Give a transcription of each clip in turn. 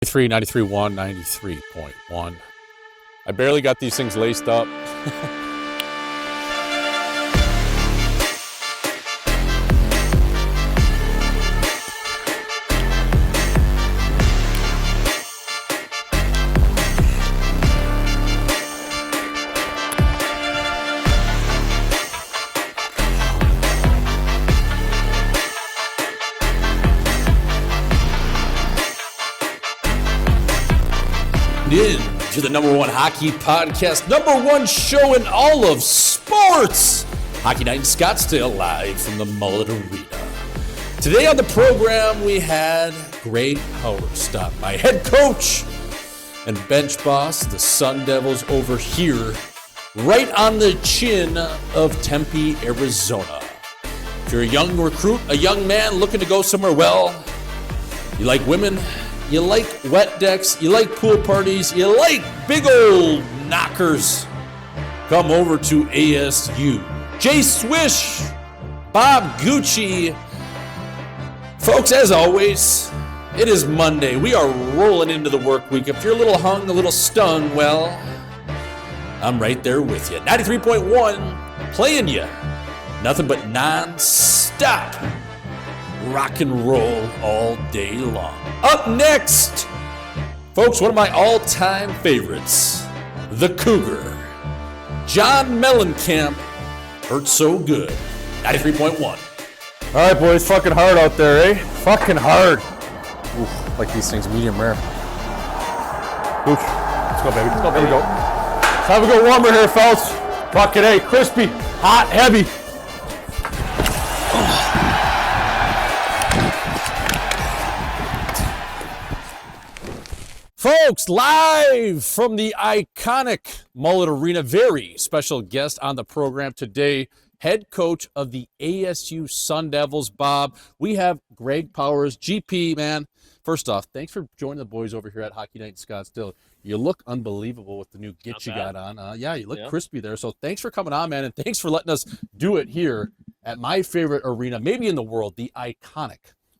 93.1, 93.1. I barely got these things laced up. In to the number one hockey podcast, number one show in all of sports. Hockey Night in Scottsdale, live from the Mullett Arena. Today on the program, we had Greg Howard stop by, head coach and bench boss, the Sun Devils over here, right on the chin of Tempe, Arizona. If you're a young recruit, a young man looking to go somewhere well, you like women, you like wet decks, you like pool parties, you like big old knockers, come over to ASU. Jay Swish, Bob Gucci. Folks, as always, it is Monday. We are rolling into the work week. If you're a little hung, a little stung, well, I'm right there with you. 93.1, playing you. Nothing but non-stop rock and roll all day long. Up next, folks, one of my all-time favorites, the Cougar. John Mellencamp, hurt so good. 93.1. All right, boys, fucking hard out there, eh? Fucking hard. Oof, like these things, medium rare. Oof. Let's go, baby. Let's go, baby. There we go. Let's have a good warmer here, fellas. Fucking A, crispy, hot, heavy. Folks, live from the iconic Mullett Arena, very special guest on the program today, head coach of the ASU Sun Devils, Bob. We have Greg Powers, GP, man. First off, thanks for joining the boys over here at Hockey Night in Scottsdale. You look unbelievable with the new get you got on. Yeah, you look crispy there. So thanks for coming on, man, and thanks for letting us do it here at my favorite arena, maybe in the world, the iconic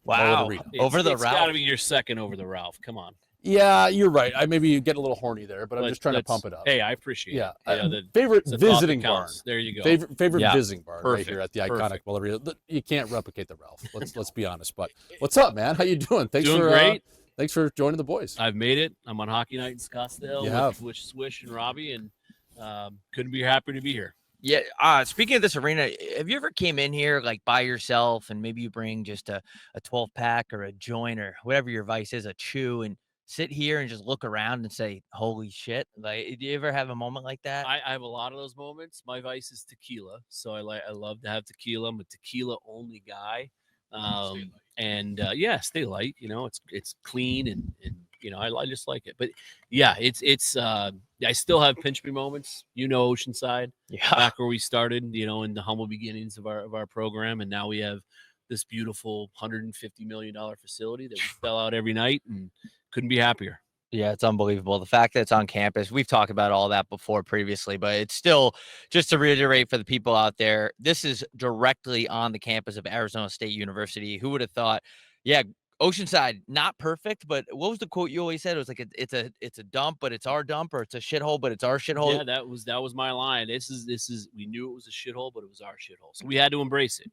Mullett Arena. Over the Ralph. It's got to be your second over the Ralph. Come on. Yeah, you're right. I maybe get a little horny there, but I'm just trying to pump it up. Hey, I appreciate it. Yeah, favorite visiting barn. There you go. Favorite visiting barn right here at the iconic Mullett Arena. You can't replicate the Ralph. Let's be honest. But what's up, man? How you doing? Doing great. Thanks for joining the boys. I've made it. I'm on Hockey Night in Scottsdale with Swish and Robbie, and couldn't be happier to be here. Yeah. Speaking of this arena, have you ever came in here like by yourself and maybe you bring just a 12-pack or a joint or whatever your vice is, a chew, and sit here and just look around and say, holy shit? Like, do you ever have a moment like that? I have a lot of those moments. My vice is tequila. So I love to have tequila. I'm a tequila only guy. Stay light, it's clean and I just like it. But yeah, it's I still have pinch me moments, Oceanside, back where we started, in the humble beginnings of our program. And now we have this beautiful $150 million facility that we sell out every night, and couldn't be happier. Yeah, it's unbelievable. The fact that it's on campus, we've talked about all that before previously, but it's still, just to reiterate for the people out there, this is directly on the campus of Arizona State University. Who would have thought? Yeah, Oceanside, not perfect, but what was the quote you always said? It was like it's a dump, but it's our dump, or it's a shithole, but it's our shithole. Yeah, that was my line. This is we knew it was a shithole, but it was our shithole. So we had to embrace it,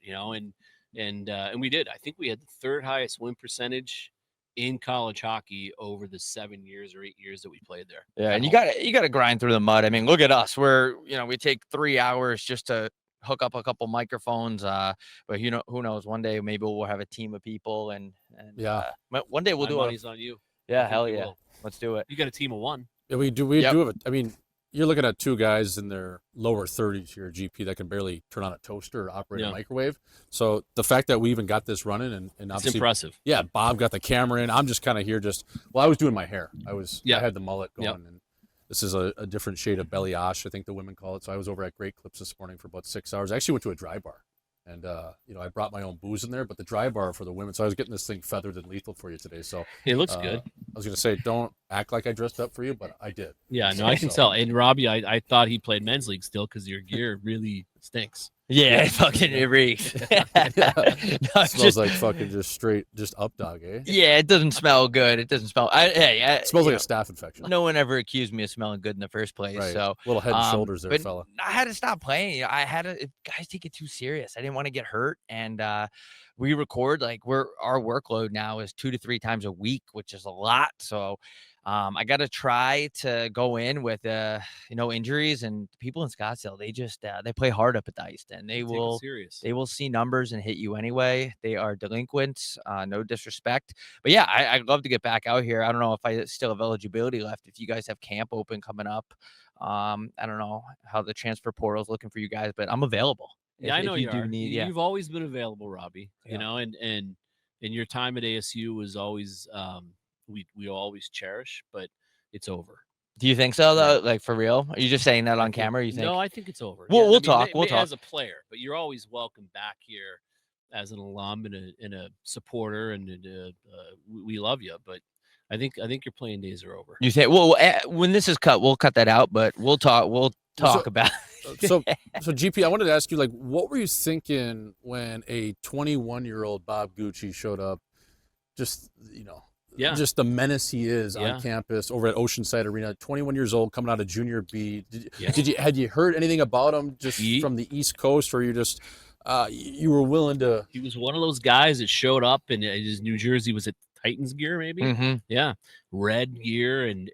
and we did. I think we had the third highest win percentage in college hockey over the 7 years or 8 years that we played there. Yeah, and you got to grind through the mud. I mean, look at us. We take 3 hours just to hook up a couple microphones. But who knows? One day maybe we'll have a team of people, and one day we'll do it. Money's on you. Yeah, hell yeah, let's do it. You got a team of one. Yeah, we do. We do have. I mean, you're looking at two guys in their lower 30s here, GP, that can barely turn on a toaster or operate a microwave. So the fact that we even got this running and obviously, it's impressive. Yeah, Bob got the camera in. I'm just kind of here I was doing my hair. I had the mullet going, and this is a different shade of balayage, I think the women call it. So I was over at Great Clips this morning for about 6 hours. I actually went to a dry bar. And, I brought my own booze in there, but the dry bar for the women. So I was getting this thing feathered and lethal for you today. So it looks good. I was going to say, don't act like I dressed up for you, but I did. Yeah, no, I can tell. And Robbie, I thought he played men's league still because your gear really stinks. Yeah, it fucking reeks. No, it's Smells just, like fucking just up dog, eh? yeah, it doesn't smell good. It doesn't smell. It smells you like know, a staph infection. no one ever accused me of smelling good in the first place. Right. So, Little head and shoulders there, but fella. I had to stop playing. I had to. Guys take it too serious. I didn't want to get hurt, and we record like our workload now is 2 to 3 times a week, which is a lot. So, I got to try to go in with injuries, and people in Scottsdale, they just they play hard up at the ice, and they will serious. they will see numbers and hit you anyway. They are delinquents. No disrespect, but yeah, I'd love to get back out here. I don't know if I still have eligibility left. If you guys have camp open coming up, I don't know how the transfer portal is looking for you guys, but I'm available. Yeah, I know if you do are. need. Yeah, You've always been available, Robbie. Yeah. You know, and your time at ASU was always we always cherish, but it's over. do you think so though? Like for real? Are you just saying that on camera? You think? No, I think it's over. We'll talk. We'll talk as a player, but you're always welcome back here as an alum and a supporter, and we love you. But I think your playing days are over. You think? Well, when this is cut, we'll cut that out. But we'll talk. We'll talk about. So GP, I wanted to ask you, like, what were you thinking when a 21-year-old Bob Gucci showed up? Just just the menace he is on campus over at Oceanside Arena. 21 years old, coming out of junior B. Had you heard anything about him just from the East Coast, or you just you were willing to? He was one of those guys that showed up in his New Jersey, was it Titans gear maybe? Mm-hmm. Yeah, red gear, and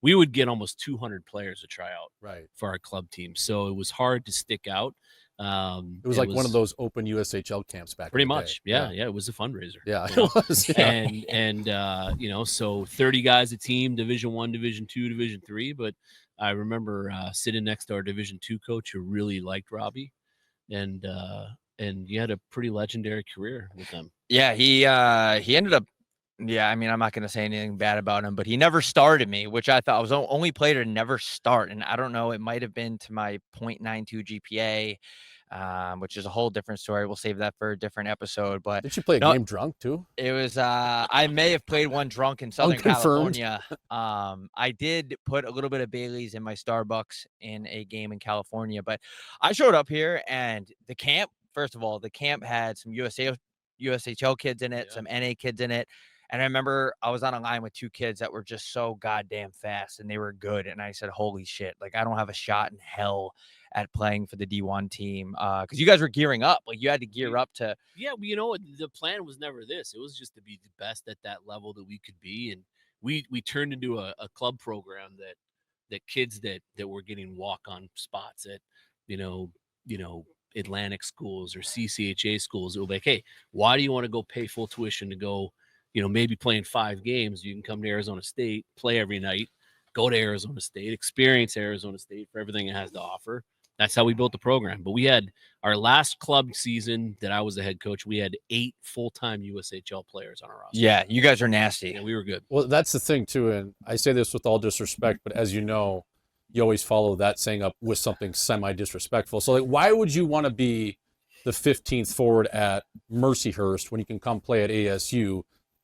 we would get almost 200 players to try out for our club team, so it was hard to stick out. It was like one of those open USHL camps back. Pretty in the much, day. yeah. It was a fundraiser. Yeah, it was. Yeah. And so 30 guys a team, Division I, Division II, Division III. But I remember sitting next to our Division II coach who really liked Robbie, and he had a pretty legendary career with them. Yeah, he ended up. Yeah, I mean, I'm not going to say anything bad about him, but he never started me, which I thought was the only player to never start. And I don't know, it might have been to my .92 GPA, which is a whole different story. We'll save that for a different episode. But did you play a game drunk too? It was I may have played one drunk in Southern California. I did put a little bit of Bailey's in my Starbucks in a game in California, but I showed up here and the camp, first of all, the camp had some USHL kids in it, some NA kids in it. And I remember I was on a line with 2 kids that were just so goddamn fast and they were good. And I said, holy shit, like I don't have a shot in hell at playing for the D1 team. Because you guys were gearing up. Like you had to gear up to. Yeah, well, the plan was never this. It was just to be the best at that level that we could be. And we turned into a club program that kids that were getting walk-on spots at, Atlantic schools or CCHA schools. It would be like, hey, why do you want to go pay full tuition to go, maybe playing 5 games? You can come to Arizona State, play every night, go to Arizona State, experience Arizona State for everything it has to offer. That's how we built the program. But we had our last club season that I was the head coach. We had 8 full-time USHL players on our roster. Yeah, you guys are nasty. Yeah, we were good. Well, that's the thing too, and I say this with all disrespect, but as you know, you always follow that saying up with something semi-disrespectful. So, like, why would you want to be the 15th forward at Mercyhurst when you can come play at ASU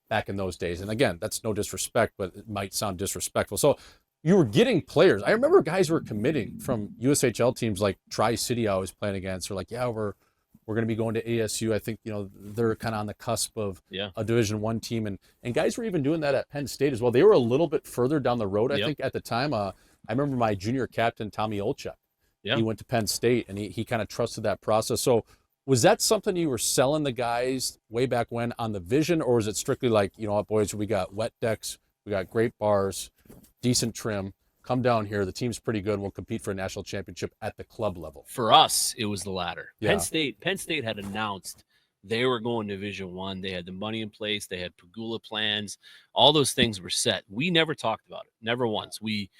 back in those days? And again, that's no disrespect, but it might sound disrespectful. So you were getting players. I remember guys were committing from USHL teams like Tri-City I was playing against. They're like, yeah, we're going to be going to ASU. I think, they're kind of on the cusp of a Division I team. And guys were even doing that at Penn State as well. They were a little bit further down the road, I think, at the time. I remember my junior captain, Tommy Olchuk. Yeah. He went to Penn State, and he kind of trusted that process. So was that something you were selling the guys way back when on the vision, or was it strictly like, boys, we got wet decks, we got great bars, decent trim, come down here, the team's pretty good, we'll compete for a national championship at the club level? For us, it was the latter. Yeah. Penn State had announced they were going to Division I. They had the money in place. They had Pagula plans. All those things were set. We never talked about it. Never once. We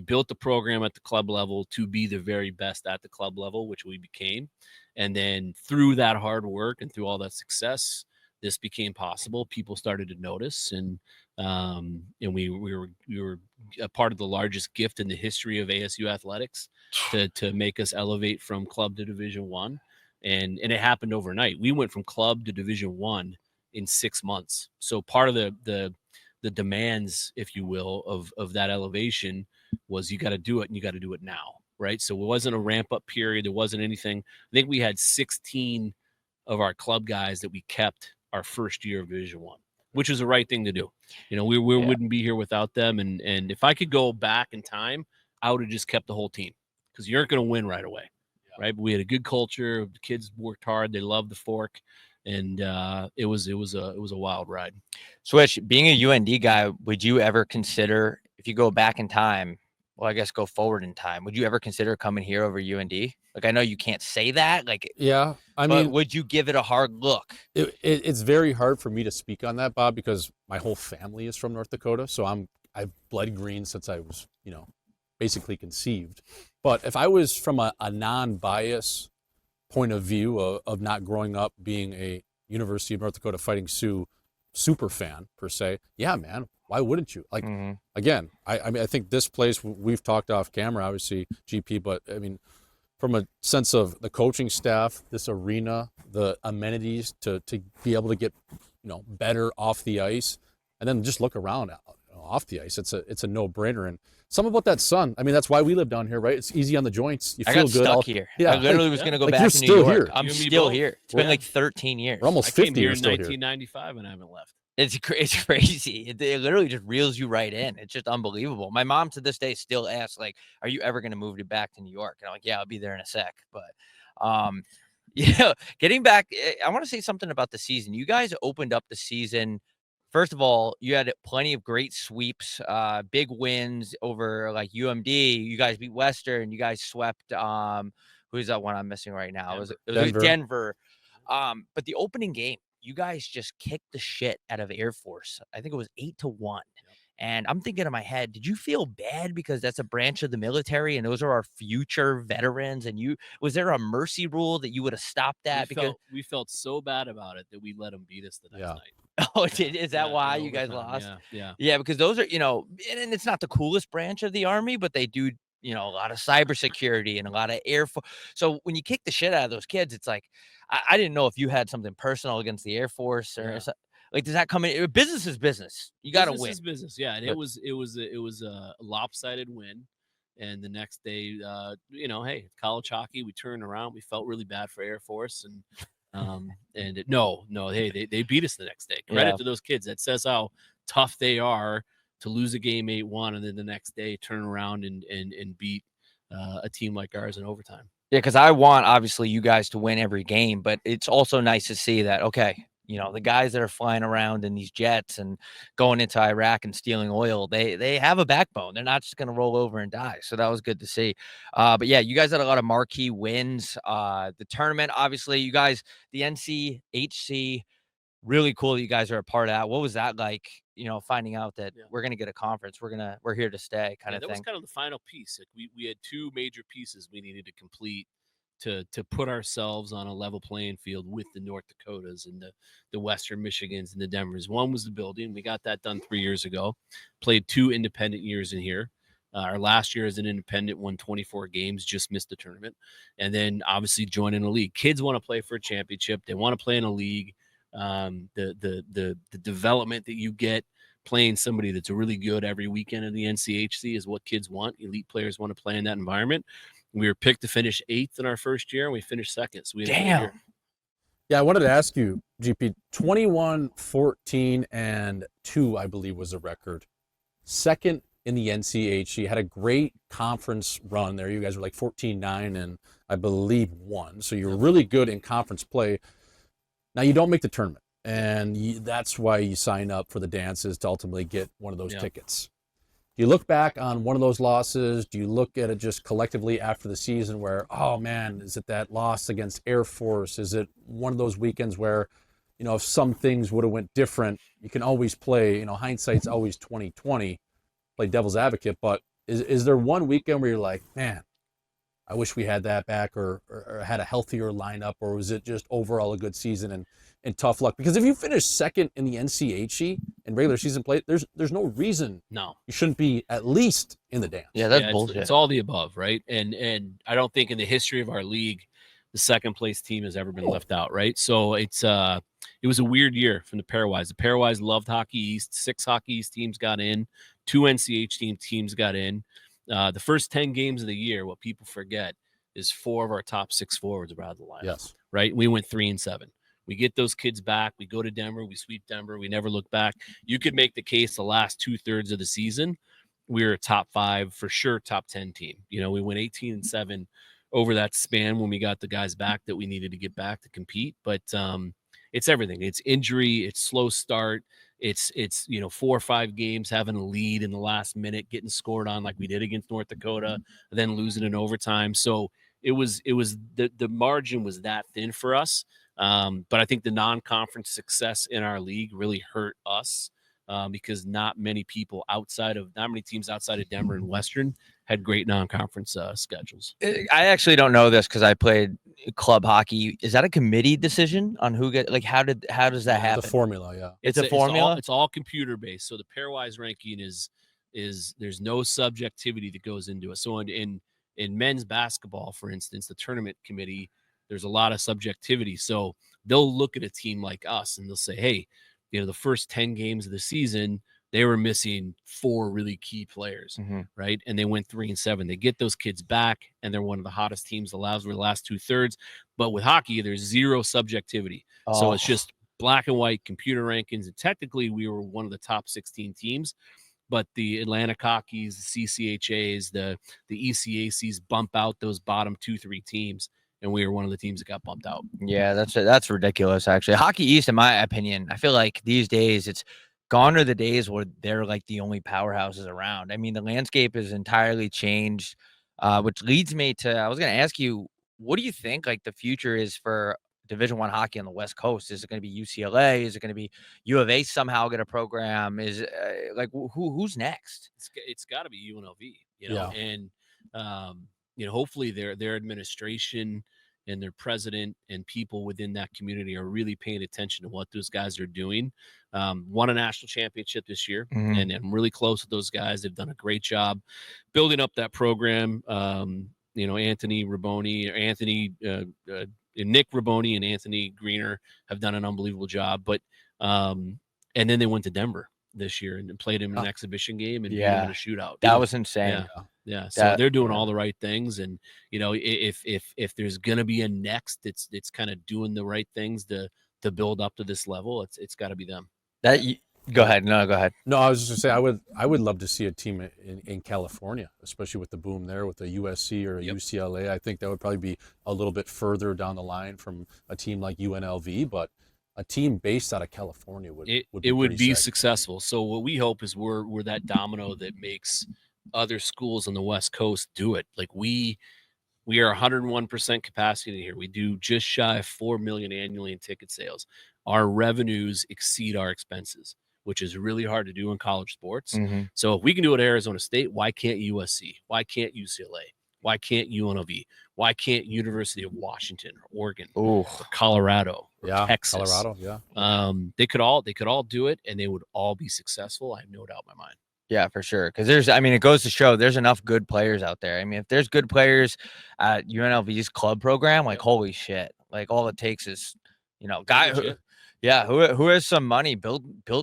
built the program at the club level to be the very best at the club level, which we became. And then through that hard work and through all that success, this became possible. People started to notice, and we were a part of the largest gift in the history of ASU athletics to make us elevate from club to Division I. And it happened overnight. We went from club to Division I in 6 months. So part of the demands, if you will, of that elevation was you got to do it, and you got to do it now. right? So it wasn't a ramp up period. There wasn't anything. I think we had 16 of our club guys that we kept our first year of Division One, which was the right thing to do. You know, we wouldn't be here without them. And if I could go back in time, I would have just kept the whole team, because you aren't going to win right away, right? But we had a good culture. The kids worked hard. They loved the fork, and it was a wild ride. Switch, being a UND guy, would you ever consider, if you go back in time, well, I guess go forward in time, would you ever consider coming here over UND? Like, I know you can't say that, like, yeah, I but mean, would you give it a hard look? it's very hard for me to speak on that, Bob, because my whole family is from North Dakota. So I've bled green since I was, basically conceived. But if I was from a non-bias point of view of not growing up being a University of North Dakota Fighting Sioux super fan per se, yeah, man, why wouldn't you? Like, again, I mean, I think this place, we've talked off camera, obviously, GP, but I mean, from a sense of the coaching staff, this arena, the amenities to be able to get, better off the ice, and then just look around off the ice. It's a no-brainer. And something about that sun. I mean, that's why we live down here, right? It's easy on the joints. You feel I got good. stuck here. Yeah, I literally was going to go back you're to New still York. here. I'm You and me still both. here. It's been like 13 years. We're almost I 50. came here You're in still here. 1995 and I haven't left. It's crazy. It literally just reels you right in. It's just unbelievable. My mom to this day still asks, like, are you ever going to move back to New York? And I'm like, yeah, I'll be there in a sec. But getting back, I want to say something about the season. You guys opened up the season. First of all, you had plenty of great sweeps, big wins over like UMD. You guys beat Western. You guys swept. Who's that one I'm missing right now? It was Denver. But the opening game, you guys just kicked the shit out of Air Force. I think it was 8-1. And I'm thinking in my head, did you feel bad because that's a branch of the military and those are our future veterans? And was there a mercy rule that you would have stopped that? We felt so bad about it that we let them beat us the next night. Oh, is that why you guys lost? Yeah, because those are, and it's not the coolest branch of the Army, but they do, a lot of cybersecurity and a lot of Air Force. So when you kick the shit out of those kids, it's like, I didn't know if you had something personal against the Air Force or like, does that come in? Business is business. You got to win. Business is business. Yeah. And it was a lopsided win. And the next day, hey, college hockey, we turned around. We felt really bad for Air Force. They beat us the next day. Credit to those kids. That says how tough they are to lose a game 8-1 and then the next day turn around and beat a team like ours in overtime. Yeah, because I want obviously you guys to win every game, but it's also nice to see that, okay, the guys that are flying around in these jets and going into Iraq and stealing oil, they have a backbone. They're not just going to roll over and die. So that was good to see. But yeah, you guys had a lot of marquee wins. The tournament, obviously, you guys, the NCHC, really cool that you guys are a part of that. What was that like, finding out that we're going to get a conference, we're here to stay kind of thing? That was kind of the final piece. Like we had two major pieces we needed to complete to put ourselves on a level playing field with the North Dakotas and the Western Michigans and the Denvers. One was the building. We got that done 3 years ago. Played 2 independent years in here. Our last year as an independent won 24 games, just missed the tournament. And then obviously joining a league. Kids want to play for a championship. They want to play in a league. The development that you get playing somebody that's really good every weekend in the NCHC is what kids want. Elite players want to play in that environment. We were picked to finish 8th in our first year, and we finished 2nd. So damn. Yeah, I wanted to ask you, GP, 21-14 and 2, I believe, was the record. 2nd in the NCHC, had a great conference run there. You guys were like 14-9 and I believe 1. So you're really good in conference play. Now you don't make the tournament, and that's why you sign up for the dances to ultimately get one of those tickets. Do you look back on one of those losses? Do you look at it just collectively after the season where, oh man, is it that loss against Air Force? Is it one of those weekends where, if some things would have went different, you can always play, hindsight's always 20/20, play devil's advocate, but is there one weekend where you're like, man, I wish we had that back or had a healthier lineup, or was it just overall a good season and tough luck? Because if you finish 2nd in the NCHC in regular season play, there's no reason you shouldn't be at least in the dance. Yeah, that's bullshit. It's all the above, right? And I don't think in the history of our league, the 2nd place team has ever been left out, right? So it was a weird year from the Pairwise. The Pairwise loved Hockey East. 6 Hockey East teams got in. 2 NCH teams got in. The first 10 games of the year, what people forget is 4 of our top 6 forwards are out of the lineup. Yes. Right? We went 3-7. We get those kids back. We go to Denver. We sweep Denver. We never look back. You could make the case the last 2/3 of the season, we were a top 5, for sure, top 10 team. You know, we went 18-7 over that span when we got the guys back that we needed to get back to compete. But it's everything. It's injury. It's slow start. It's 4 or 5 games having a lead in the last minute, getting scored on like we did against North Dakota, then losing in overtime. So it was the margin was that thin for us. But I think the non-conference success in our league really hurt us because not many teams outside of Denver and Western had great non-conference schedules. I actually don't know this because I played club hockey. Is that a committee decision on who get like how does that happen? The formula, yeah. It's a formula. It's all computer based. So the pairwise ranking is there's no subjectivity that goes into it. So in men's basketball, for instance, the tournament committee, there's a lot of subjectivity. So they'll look at a team like us and they'll say, hey, the first 10 games of the season, they were missing 4 really key players, right? And they went 3-7. They get those kids back, and they're one of the hottest teams allowed for the last 2/3. But with hockey, there's zero subjectivity. So it's just black and white computer rankings. And technically, we were one of the top 16 teams. But the Atlantic Hockeys, the CCHAs, the ECACs bump out those bottom 2-3 teams. And we were one of the teams that got bumped out. Yeah, that's ridiculous, actually. Hockey East, in my opinion, I feel like these days it's gone are the days where they're like the only powerhouses around. I mean, the landscape has entirely changed, which leads me to, I was going to ask you, what do you think like the future is for Division I hockey on the West Coast? Is it going to be UCLA? Is it going to be U of A somehow get a program? Is like who's next? It's got to be UNLV, and hopefully their administration and their president and people within that community are really paying attention to what those guys are doing. Won a national championship this year, and I'm really close with those guys. They've done a great job building up that program. Anthony Raboni, Nick Raboni and Anthony Greener have done an unbelievable job. But and then they went to Denver this year and played him in an exhibition game and beat him in a shootout. That was insane. Yeah. So they're doing all the right things. And, if there's going to be a next, it's kind of doing the right things to build up to this level. It's got to be them. Go ahead. No, go ahead. No, I was just going to say, I would love to see a team in California, especially with the boom there with a USC or a UCLA. I think that would probably be a little bit further down the line from a team like UNLV, but a team based out of California would be successful. So what we hope is we're that domino that makes other schools on the West Coast do it. Like we are 101% capacity here. We do just shy of 4 million annually in ticket sales. Our revenues exceed our expenses, which is really hard to do in college sports. So if we can do it at Arizona State, why can't USC? Why can't UCLA? Why can't UNLV? Why can't University of Washington or Oregon or Colorado or Texas? Colorado, yeah. They could all do it, and they would all be successful. I have no doubt in my mind. Yeah, for sure. Because it goes to show there's enough good players out there. I mean, if there's good players at UNLV's club program, like holy shit, like all it takes is, guy who has some money,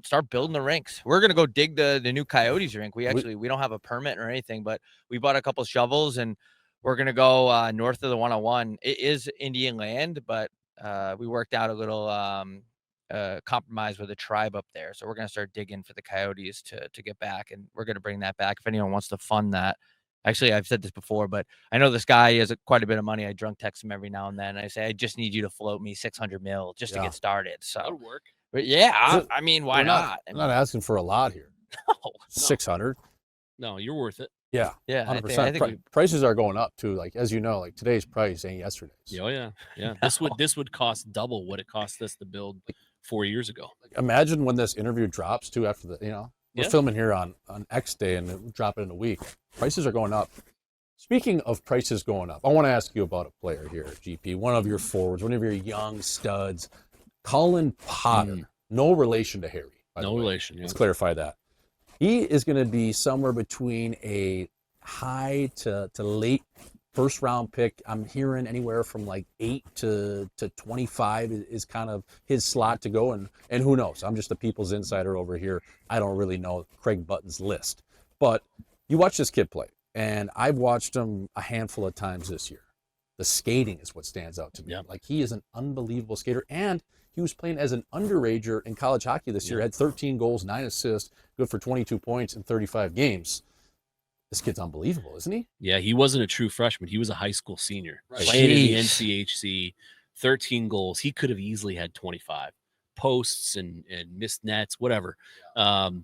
start building the rinks. We're gonna go dig the new Coyotes rink. We don't have a permit or anything, but we bought a couple shovels and we're gonna go north of the 101. It is Indian land, but we worked out a little compromise with a tribe up there, so we're gonna start digging for the Coyotes to get back, and we're gonna bring that back if anyone wants to fund that. Actually, I've said this before, but I know this guy has quite a bit of money. I drunk text him every now and then. I say, I just need you to float me 600 mil just to get started. So that'll work. But yeah, I mean, why not? I'm not asking for a lot here. No. 600. No, you're worth it. Yeah, 100%. I think prices are going up too. Like as you know, like today's price ain't yesterday's. Oh yeah. This would cost double what it cost us to build 4 years ago. Imagine when this interview drops too. After we're filming here on X day and we'll drop it in a week. Prices are going up. Speaking of prices going up, I want to ask you about a player here, GP. One of your forwards, one of your young studs, Colin Potter. No relation to Harry. No relation. Yeah. Let's clarify that. He is going to be somewhere between a high to late first round pick. I'm hearing anywhere from like 8 to 25 is kind of his slot to go. And who knows? I'm just a people's insider over here. I don't really know Craig Button's list. But you watch this kid play, and I've watched him a handful of times this year. The skating is what stands out to me. Yep. Like, he is an unbelievable skater, and he was playing as an underager in college hockey this year. Had 13 goals, 9 assists, good for 22 points in 35 games. This kid's unbelievable, isn't he? Yeah, he wasn't a true freshman. He was a high school senior. Right. Playing in the Jeez. NCHC, 13 goals. He could have easily had 25 posts and missed nets, whatever.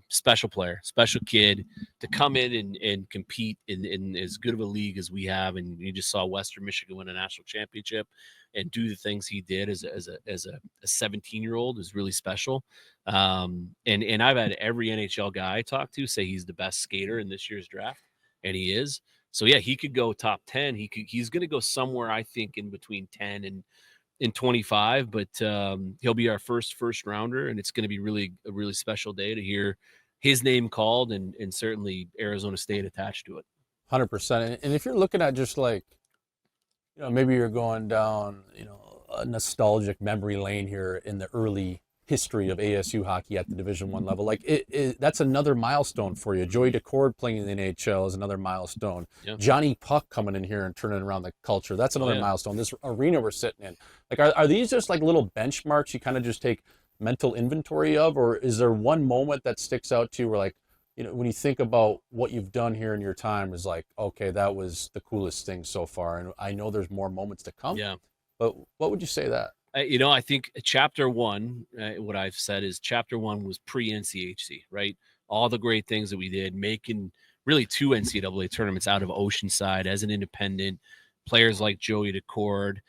Special player, special kid to come in and compete in as good of a league as we have. And you just saw Western Michigan win a national championship and do the things he did as a 17-year-old is really special. And I've had every NHL guy I talk to say he's the best skater in this year's draft, and he is. So yeah, he could go top 10. He's going to go somewhere, I think, in between 10 and 25, but he'll be our first rounder, and it's going to be a really special day to hear his name called and certainly Arizona State attached to it. 100%. And if you're looking at just like, maybe you're going down, a nostalgic memory lane here in the early history of ASU hockey at the Division I level, like that's another milestone for you. Joey Decord playing in the NHL is another milestone. Yeah. Johnny Puck coming in here and turning around the culture, that's another milestone. This arena we're sitting in, like, are these just like little benchmarks you kind of just take mental inventory of, or is there one moment that sticks out to you where, like, when you think about what you've done here in your time, is like, okay, that was the coolest thing so far, and I know there's more moments to come? Yeah. But what would you say that? I think chapter 1, what I've said is chapter 1 was pre-NCHC, right? All the great things that we did, making really 2 NCAA tournaments out of Oceanside as an independent. Players like Joey Decord,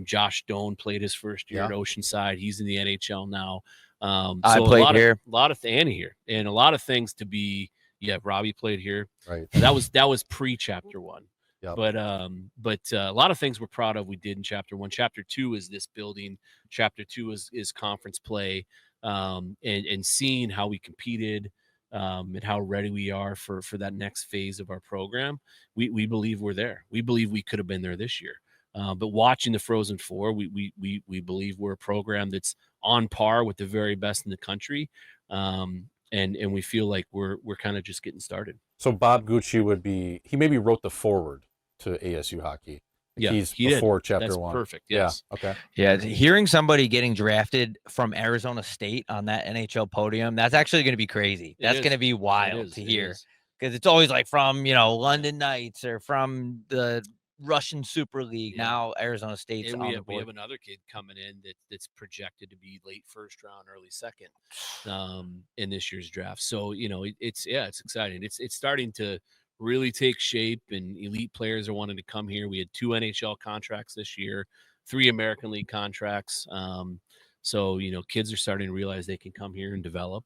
Josh Doan played his first year at Oceanside. He's in the NHL now. I played here. A lot of Annie here, and a lot of things to be. Yeah, Robbie played here. Right. That was pre-chapter 1. Yep. But a lot of things we're proud of we did in chapter 1. Chapter 2 is this building. Chapter 2 is conference play, and seeing how we competed, and how ready we are for that next phase of our program. We believe we're there. We believe we could have been there this year. But watching the Frozen Four, we believe we're a program that's on par with the very best in the country. And we feel like we're kind of just getting started. So Bob Gucci he maybe wrote the foreword to ASU hockey. Yeah, he's he before did. chapter That's 1. Perfect. Yes. Yeah. Okay. Yeah, hearing somebody getting drafted from Arizona State on that NHL podium, that's actually going to be crazy. That's going to be wild to hear, because it's always like from, London Knights or from the Russian Super League. Yeah. Now Arizona State's on the board. We have another kid coming in that's projected to be late first round, early second, in this year's draft. So it's exciting. It's starting to really take shape, and elite players are wanting to come here. We had 2 NHL contracts this year, 3 American League contracts. So kids are starting to realize they can come here and develop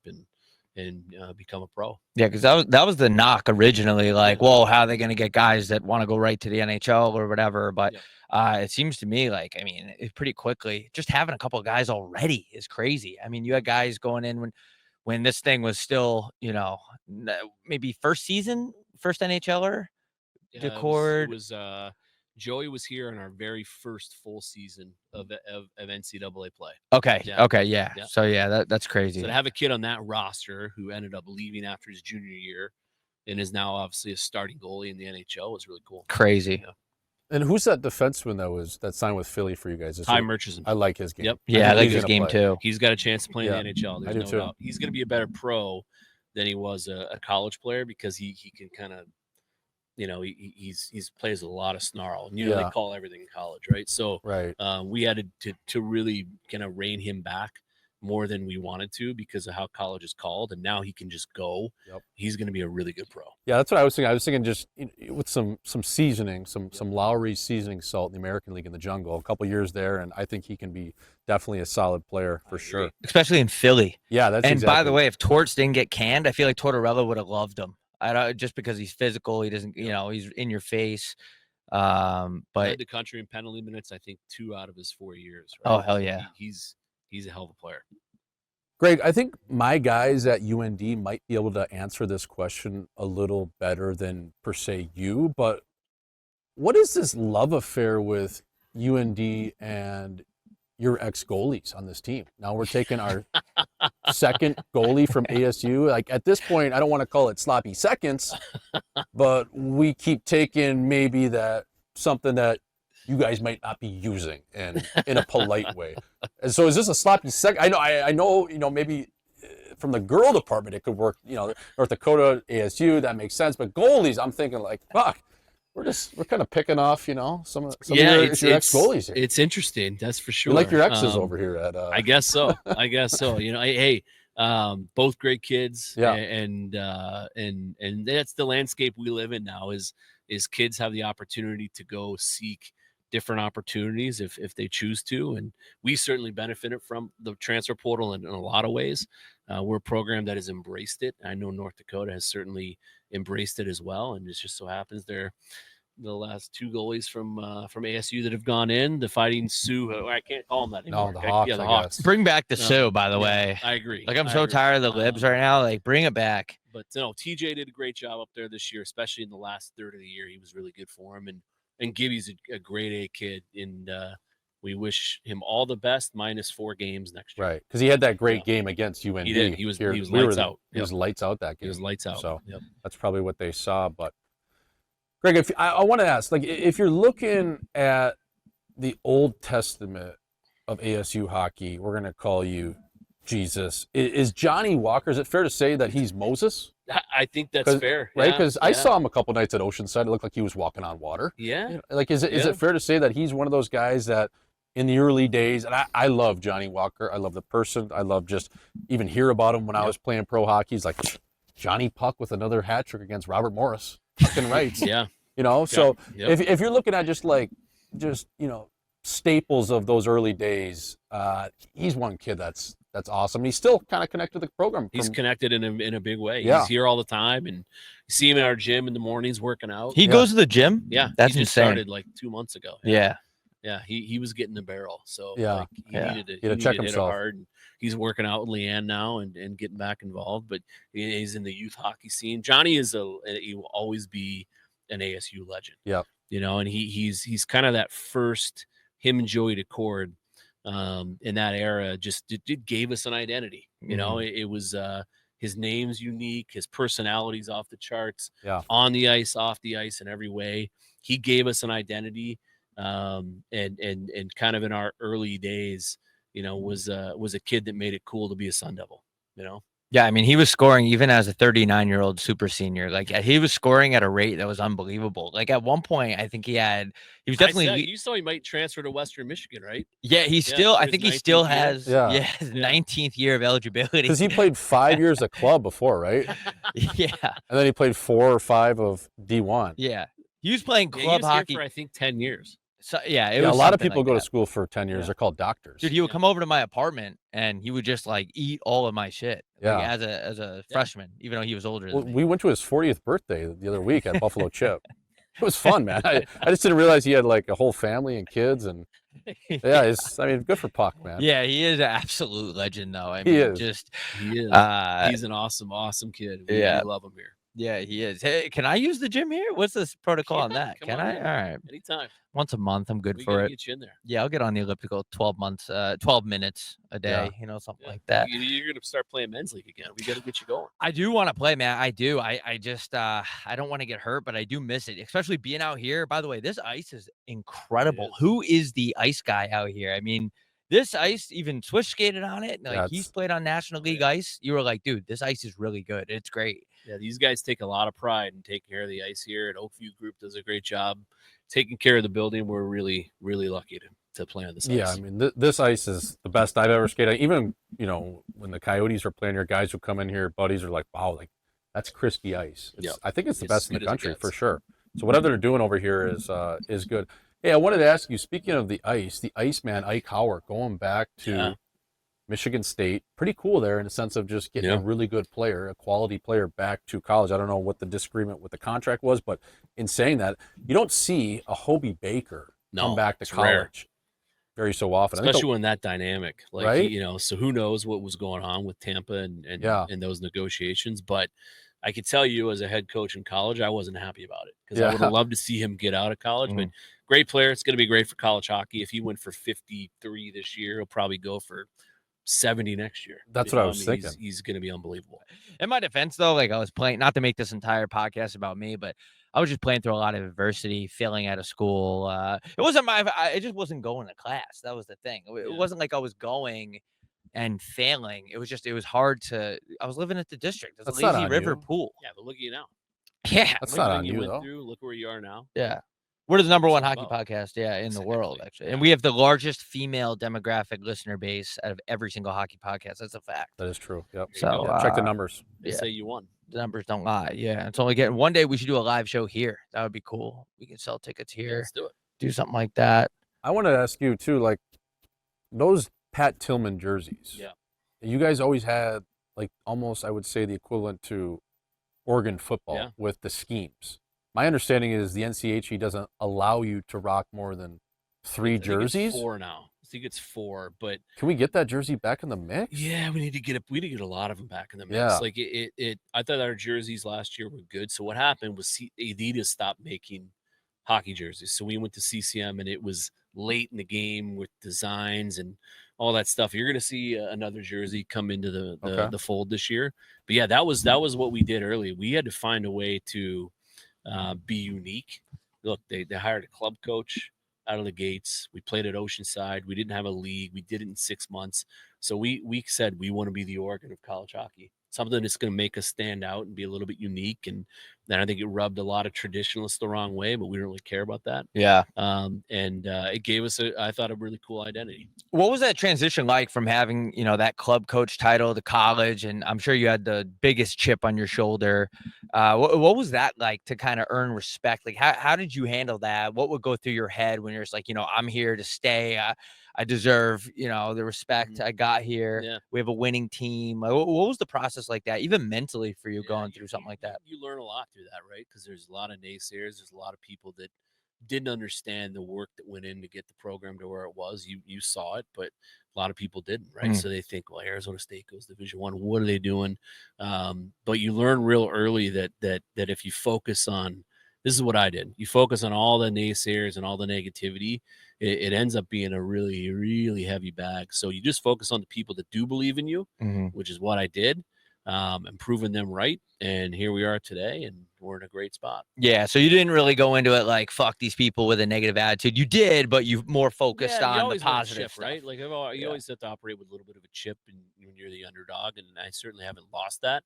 and become a pro. Yeah, because that was the knock originally. Like, well, how are they going to get guys that want to go right to the NHL or whatever? But it seems to me like, pretty quickly, just having a couple of guys already is crazy. You had guys going in when this thing was still, maybe first NHLer. Decord. It was Joey was here in our very first full season of NCAA play. Okay. Yeah. Okay. Yeah. So that's crazy. So to have a kid on that roster who ended up leaving after his junior year and is now obviously a starting goalie in the NHL was really cool. Crazy. Yeah. And who's that defenseman that signed with Philly for you guys? Ty Murchison. I like his game. Yep. Yeah, I like his game too. He's got a chance to play in the NHL. I do too. Doubt. He's going to be a better pro than he was a college player, because he can kind of, he's plays a lot of snarl, and they call everything in college, right? So we had to really kind of rein him back more than we wanted to because of how college is called, and now he can just go. Yep. He's going to be a really good pro. Yeah, that's what I was thinking. I was thinking just with some seasoning, some Lowry seasoning salt in the American League in the jungle, a couple years there, and I think he can be definitely a solid player for sure. Especially in Philly. Yeah, that's and by the way, if Torts didn't get canned, I feel like Tortorella would have loved him. Just because he's physical, he doesn't, he's in your face. But led the country in penalty minutes, I think 2 out of his 4 years. Right? Oh hell yeah, he's a hell of a player. Greg, I think my guys at UND might be able to answer this question a little better than per se you. But what is this love affair with UND and your ex-goalies on this team. Now we're taking our second goalie from ASU. Like at this point, I don't want to call it sloppy seconds, but we keep taking maybe that something that you guys might not be using and in a polite way. And so is this a sloppy second? I know, maybe from the girl department it could work, North Dakota, ASU, that makes sense. But goalies, I'm thinking like, fuck. We're kind of picking off, some of your ex-goalies here. It's interesting, that's for sure. You like your exes over here at I guess so. Hey, both great kids. Yeah. And that's the landscape we live in now is kids have the opportunity to go seek different opportunities if they choose to. And we certainly benefited from the transfer portal in a lot of ways. We're a program that has embraced it. I know North Dakota has certainly embraced it as well. And it just so happens they're the last two goalies from ASU that have gone in, the Fighting Sioux. I can't call them that anymore. No, the Hawks. The Hawks. Bring back the Sioux, by the way. I agree. Like, I'm so tired of the libs right now. Like, bring it back. But TJ did a great job up there this year, especially in the last third of the year. He was really good for him. And Gibby's a grade A kid. And we wish him all the best, minus 4 games next year. Right. Because he had that great game against UND. He did. He was lights out. He was lights out that game. He was lights out. So that's probably what they saw. But Greg, I want to ask, like, if you're looking at the Old Testament of ASU hockey, we're going to call you Jesus. Is Johnny Walker, is it fair to say that he's Moses? I think that's fair. Right? Because I saw him a couple nights at Oceanside. It looked like he was walking on water. Yeah. Like, is it fair to say that he's one of those guys that in the early days, and I love Johnny Walker. I love the person. I love just even hear about him when I was playing pro hockey. He's like, Johnny Puck with another hat trick against Robert Morris. Fucking rights. Yeah. So if you're looking at just staples of those early days, he's one kid that's awesome. He's still kind of connected to the program. He's connected in a big way. Yeah. He's here all the time, and you see him in our gym in the mornings working out. He goes to the gym? Yeah. That's he just insane. started like 2 months ago. Yeah. Yeah, he was getting the barrel, so he needed to check hit it himself hard. And he's working out with Leanne now and getting back involved. But he's in the youth hockey scene. Johnny he will always be an ASU legend. Yeah, and he's kind of that first him and Joey DeCord in that era. Just it gave us an identity. It was his name's unique, his personality's off the charts. Yeah, on the ice, off the ice, in every way. He gave us an identity. And kind of in our early days, was a kid that made it cool to be a Sun Devil, Yeah, I mean, he was scoring even as a 39-year-old super senior. Like, he was scoring at a rate that was unbelievable. Like, at one point, I think he was definitely. You saw he might transfer to Western Michigan, right? Yeah, I think he still has. Year. His 19th year of eligibility. Because he played 5 years of club before, right? Yeah, and then he played 4 or 5 of D1. Yeah, he was playing club he was hockey here for I think 10 years. So it a was lot of people like go that. to school for 10 years. They're called doctors. Dude, he would come over to my apartment and he would just like eat all of my shit. Yeah. Like, as a freshman, even though he was older than me. We went to his 40th birthday the other week at Buffalo Chip. It was fun, man. I just didn't realize he had like a whole family and kids, and good for Puck, man. Yeah, he is an absolute legend, though. I He mean, is. He is. He's an awesome kid. We love him here. Yeah, he is. Hey, can I use the gym here? What's this protocol on that? Can I? In. All right. Anytime. Once a month, I'm good We for gotta it. get you in there. Yeah, I'll get on the elliptical 12 minutes a day, something like that. You're gonna start playing men's league again. We gotta get you going. I do want to play, man. I do. I just I don't want to get hurt, but I do miss it, especially being out here. By the way, this ice is incredible. Who is the ice guy out here? I mean, this ice, even Swish skated on it. Like, he's played on National League ice. You were like, dude, this ice is really good. It's great. Yeah, these guys take a lot of pride in taking care of the ice here. And Oakview Group does a great job taking care of the building. We're really, really lucky to play on this ice. Yeah, I mean, this ice is the best I've ever skated. Even, when the Coyotes are playing here, guys who come in here, buddies are like, wow, like, that's crispy ice. I think it's the best in the country for sure. So whatever they're doing over here is good. Hey, I wanted to ask you, speaking of the Iceman, Ike Howard, going back to Michigan State, pretty cool there in the sense of just getting a really good player, a quality player back to college. I don't know what the disagreement with the contract was, but in saying that, you don't see a Hobie Baker come back to college very so often. Especially when that dynamic, like, right? So who knows what was going on with Tampa and those negotiations, but I could tell you as a head coach in college, I wasn't happy about it because I would have loved to see him get out of college, but great player. It's going to be great for college hockey. If he went for 53 this year, he'll probably go for 70 next year. That's what I was thinking. He's going to be unbelievable. In my defense, though, like I was playing, not to make this entire podcast about me, but I was just playing through a lot of adversity, failing out of school. It wasn't it just wasn't going to class. That was the thing. It wasn't like I was going and failing. It was hard I was living at the district. It was a lazy river pool. Yeah, but look at you now. Yeah. That's not on you, though. Look where you are now. Yeah. We're the number one hockey podcast, in the world, actually. And we have the largest female demographic listener base out of every single hockey podcast. That's a fact. That is true. Yep. So check the numbers. They say you won. The numbers don't lie. Yeah. It's only getting one day we should do a live show here. That would be cool. We can sell tickets here. Let's do it. Do something like that. I want to ask you, too, like, those Pat Tillman jerseys. Yeah. You guys always had, like, almost, I would say, the equivalent to Oregon football with the schemes. My understanding is the NCHE doesn't allow you to rock more than 3 jerseys. 4 now. I think it's 4, but can we get that jersey back in the mix? Yeah, we need to get a lot of them back in the mix. Yeah. Like I thought our jerseys last year were good. So what happened was Adidas stopped making hockey jerseys. So we went to CCM, and it was late in the game with designs and all that stuff. You're going to see another jersey come into the fold this year. But yeah, that was what we did early. We had to find a way to be unique. Look, they hired a club coach out of the gates. We played at Oceanside. We didn't have a league. We did it in 6 months. So we said we want to be the Oregon of college hockey. Something that's going to make us stand out and be a little bit unique. And then I think it rubbed a lot of traditionalists the wrong way, but we don't really care about that. Yeah. It gave us I thought, a really cool identity. What was that transition like from having, that club coach title to college? And I'm sure you had the biggest chip on your shoulder. What was that like to kind of earn respect? Like, how did you handle that? What would go through your head when you're just like, I'm here to stay. I deserve, the respect I got here. Yeah. We have a winning team. What was the process like that, even mentally for you going through something like that? You learn a lot through that, right? Because there's a lot of naysayers. There's a lot of people that didn't understand the work that went in to get the program to where it was. You saw it, but a lot of people didn't, right? So they think, well, Arizona State goes Division I. What are they doing? But you learn real early that if you focus on, this is what I did. You focus on all the naysayers and all the negativity, it ends up being a really, really heavy bag. So you just focus on the people that do believe in you, which is what I did, and proving them right. And here we are today, and we're in a great spot. Yeah. So you didn't really go into it like, fuck these people with a negative attitude. You did, but you more focused on the positive stuff. Right? Like you always have to operate with a little bit of a chip when you're the underdog, and I certainly haven't lost that.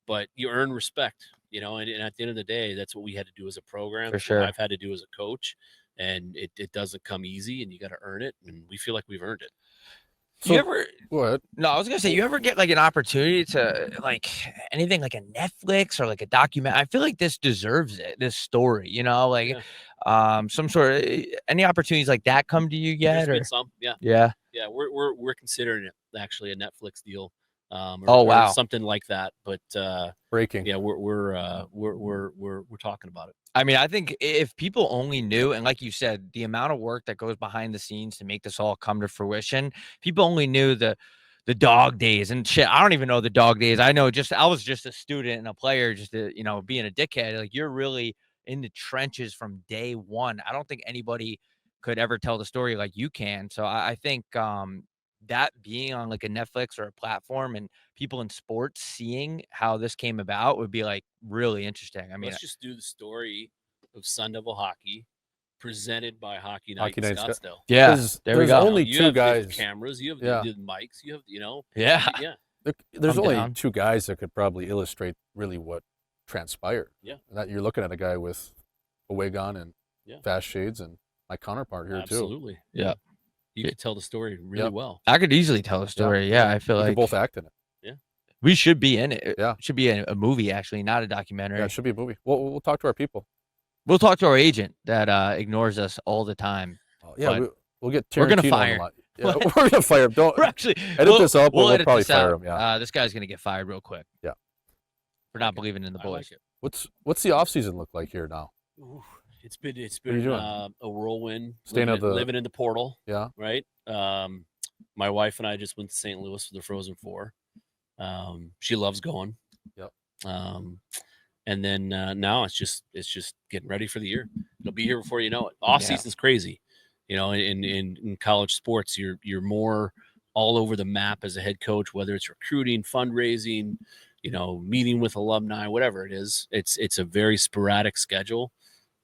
But you earn respect, and at the end of the day, that's what we had to do as a program. For sure. What I've had to do as a coach, and it doesn't come easy, and you got to earn it, and we feel like we've earned it. So, you ever? What? No, I was gonna say, you ever get like an opportunity to like anything like a Netflix or like a document? I feel like this deserves it. This story, some sort of any opportunities like that come to you yet? There's been some, yeah. We're considering it actually a Netflix deal. Or something like that. But breaking. Yeah, we're talking about it. I mean, I think if people only knew, and like you said, the amount of work that goes behind the scenes to make this all come to fruition, people only knew the dog days and shit. I don't even know the dog days. I know I was just a student and a player, just being a dickhead. Like, you're really in the trenches from day one. I don't think anybody could ever tell the story like you can. So I think that being on like a Netflix or a platform and people in sports seeing how this came about would be like really interesting. I mean, let's just do the story of Sun Devil hockey presented by Hockey Night Scottsdale. Yeah, there we go. Only you two have guys. The camoras, you have the mics, you have Yeah. There's only two guys that could probably illustrate really what transpired. Yeah, that you're looking at a guy with a wig on and fast shades, and my counterpart here too. Absolutely. Yeah. You could tell the story really well. I could easily tell the story. Yeah, I feel like both act in it. Yeah, we should be in it. Yeah, it should be a movie actually, not a documentary. Yeah, it should be a movie. We'll talk to our people. We'll talk to our agent that ignores us all the time. We'll get. We're gonna fire. Yeah, we're gonna fire him. Don't. We're actually edit this up. We'll probably fire him. him. Yeah. This guy's gonna get fired real quick. Yeah. For not believing in the boys. Like What's the off season look like here now? Ooh, it's been a whirlwind. Living in the portal. Yeah. Right. My wife and I just went to St. Louis for the Frozen Four. She loves going. Yep. And then now it's just getting ready for the year. It'll be here before you know it. Off season's crazy, in college sports, you're more all over the map as a head coach, whether it's recruiting, fundraising, meeting with alumni, whatever it is. It's a very sporadic schedule.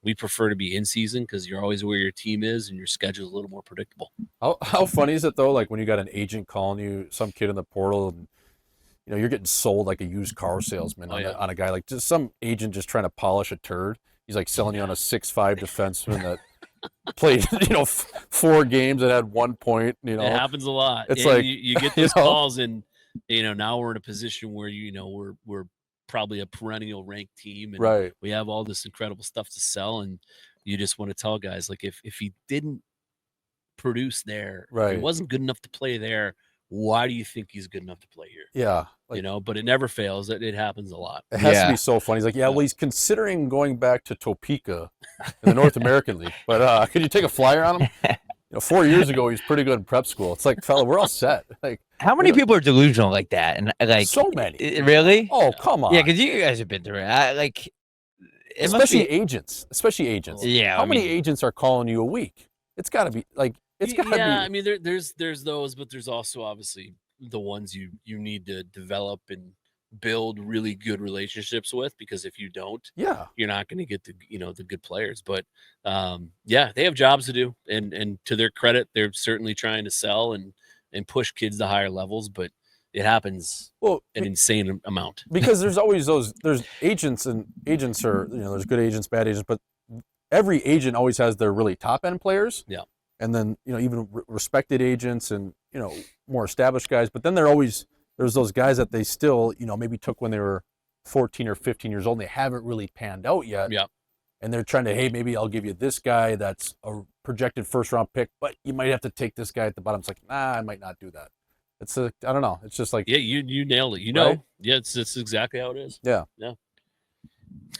We prefer to be in season because you're always where your team is and your schedule is a little more predictable. How funny is it though? Like when you got an agent calling you, some kid in the portal, and you're getting sold like a used car salesman on a guy, like just some agent just trying to polish a turd. He's like selling you on a 6'5" defenseman that played 4 games and had 1 point. It happens a lot. It's and like you get those calls, and now we're in a position where we're probably a perennial ranked team, and right. we have all this incredible stuff to sell, and you just want to tell guys, like, if he didn't produce there, right, if he wasn't good enough to play there, why do you think he's good enough to play here? Yeah, but it never fails. It happens a lot. It has to be so funny. He's like, well, he's considering going back to Topeka in the North American League, but could you take a flyer on him? 4 years ago, he was pretty good in prep school. It's like, fella, we're all set. Like, how many people are delusional like that? And like, so many. Really? Oh, come on. Yeah, because you guys have been through it. Especially agents. Yeah. How many agents are calling you a week? It's got to be like, it's got to be. Yeah, I mean, there's those, but there's also obviously the ones you need to develop and build really good relationships with, because if you don't, you're not going to get the good players. But they have jobs to do, and to their credit, they're certainly trying to sell and push kids to higher levels, but it happens an insane amount. Because there's always there's agents, and agents are, there's good agents, bad agents, but every agent always has their really top end players. Yeah. And then, even respected agents and, more established guys, but then there's those guys that they still, maybe took when they were 14 or 15 years old and they haven't really panned out yet. Yeah. And they're trying to, hey, maybe I'll give you this guy that's a projected first round pick, but you might have to take this guy at the bottom. It's like, nah, I might not do that. I don't know. It's just like, yeah, you nailed it. Right? Yeah, it's exactly how it is. Yeah. Yeah.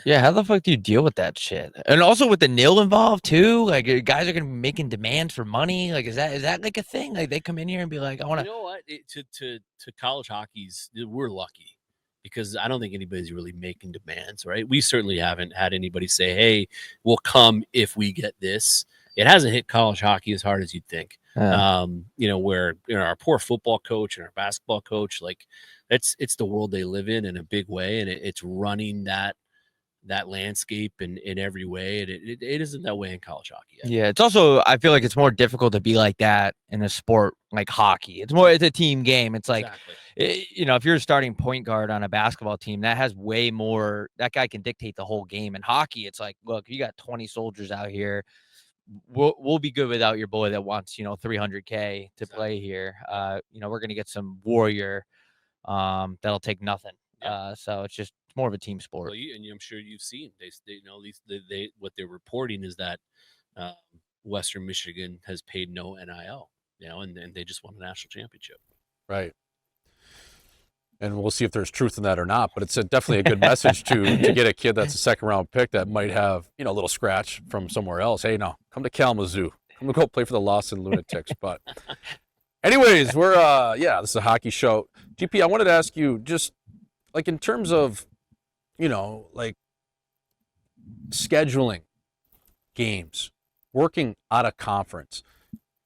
Yeah, how the fuck do you deal with that shit? And also with the nil involved too, like guys are gonna be making demands for money. Like, is that like a thing? Like they come in here and be like, I want to. You know what? To college hockey's, we're lucky because I don't think anybody's really making demands, right? We certainly haven't had anybody say, "Hey, we'll come if we get this." It hasn't hit college hockey as hard as you'd think. Where our poor football coach and our basketball coach, like it's the world they live in a big way, and it's running that landscape in every way, and it isn't that way in college hockey yet. Yeah, it's also, I feel like it's more difficult to be like that in a sport like hockey. It's a team game. It's like, if you're a starting point guard on a basketball team, that has way more, that guy can dictate the whole game. In hockey, it's like, look, you got 20 soldiers out here. We'll be good without your boy that wants, $300K to play here. We're going to get some warrior that'll take nothing. So it's more of a team sport. Well, and I'm sure you've seen they what they're reporting is that Western Michigan has paid no NIL, and they just won a national championship. Right. And we'll see if there's truth in that or not. But it's definitely a good message to get a kid that's a second round pick that might have a little scratch from somewhere else. Hey, no, come to Kalamazoo. I'm gonna go play for the Lawson Lunatics. But anyways, we're this is a hockey show. GP, I wanted to ask you, just like in terms of like scheduling games, working out of conference,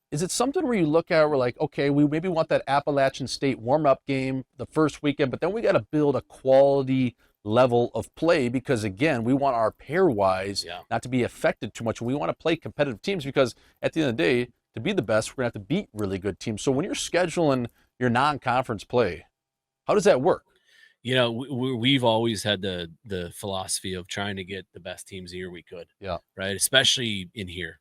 is it something where you look at, we're like, okay, we maybe want that Appalachian State warm-up game the first weekend, but then we got to build a quality level of play because, again, we want our pairwise not to be affected too much. We want to play competitive teams because at the end of the day, to be the best, we're going to have to beat really good teams. So when you're scheduling your non-conference play, how does that work? We've always had the philosophy of trying to get the best teams the year we could. Yeah. Right. Especially in here.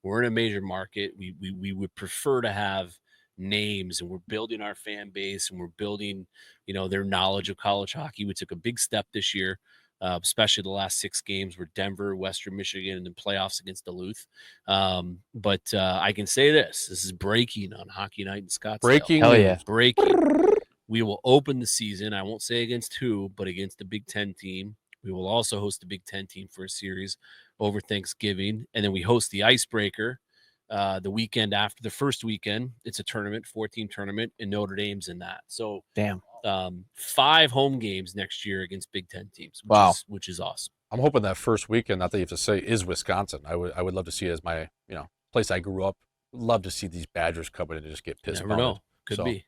We're in a major market. We would prefer to have names, and we're building our fan base, and we're building, their knowledge of college hockey. We took a big step this year, especially the last 6 games were Denver, Western Michigan, and then playoffs against Duluth. But I can say this is breaking on Hockey Night in Scottsdale. Breaking. Hell yeah. Breaking. We will open the season. I won't say against who, but against the Big Ten team. We will also host the Big Ten team for a series over Thanksgiving. And then we host the Icebreaker the weekend after the first weekend. It's a tournament, 14 tournament, and Notre Dame's in that. So damn, 5 home games next year against Big Ten teams, which is awesome. I'm hoping that first weekend, not that you have to say, is Wisconsin. I would love to see it as my place I grew up. Love to see these Badgers come in and just get pissed. Never know. Could be.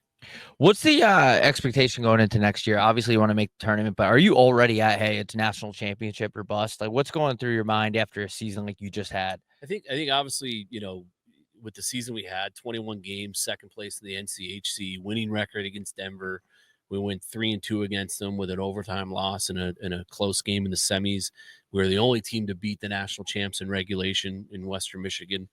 What's the expectation going into next year? Obviously, you want to make the tournament, but are you already at, hey, it's national championship or bust? Like, what's going through your mind after a season like you just had? I think obviously, with the season we had, 21 games, second place in the NCHC, winning record against Denver. We went 3-2 against them with an overtime loss in a close game in the semis. We were the only team to beat the national champs in regulation in Western Michigan.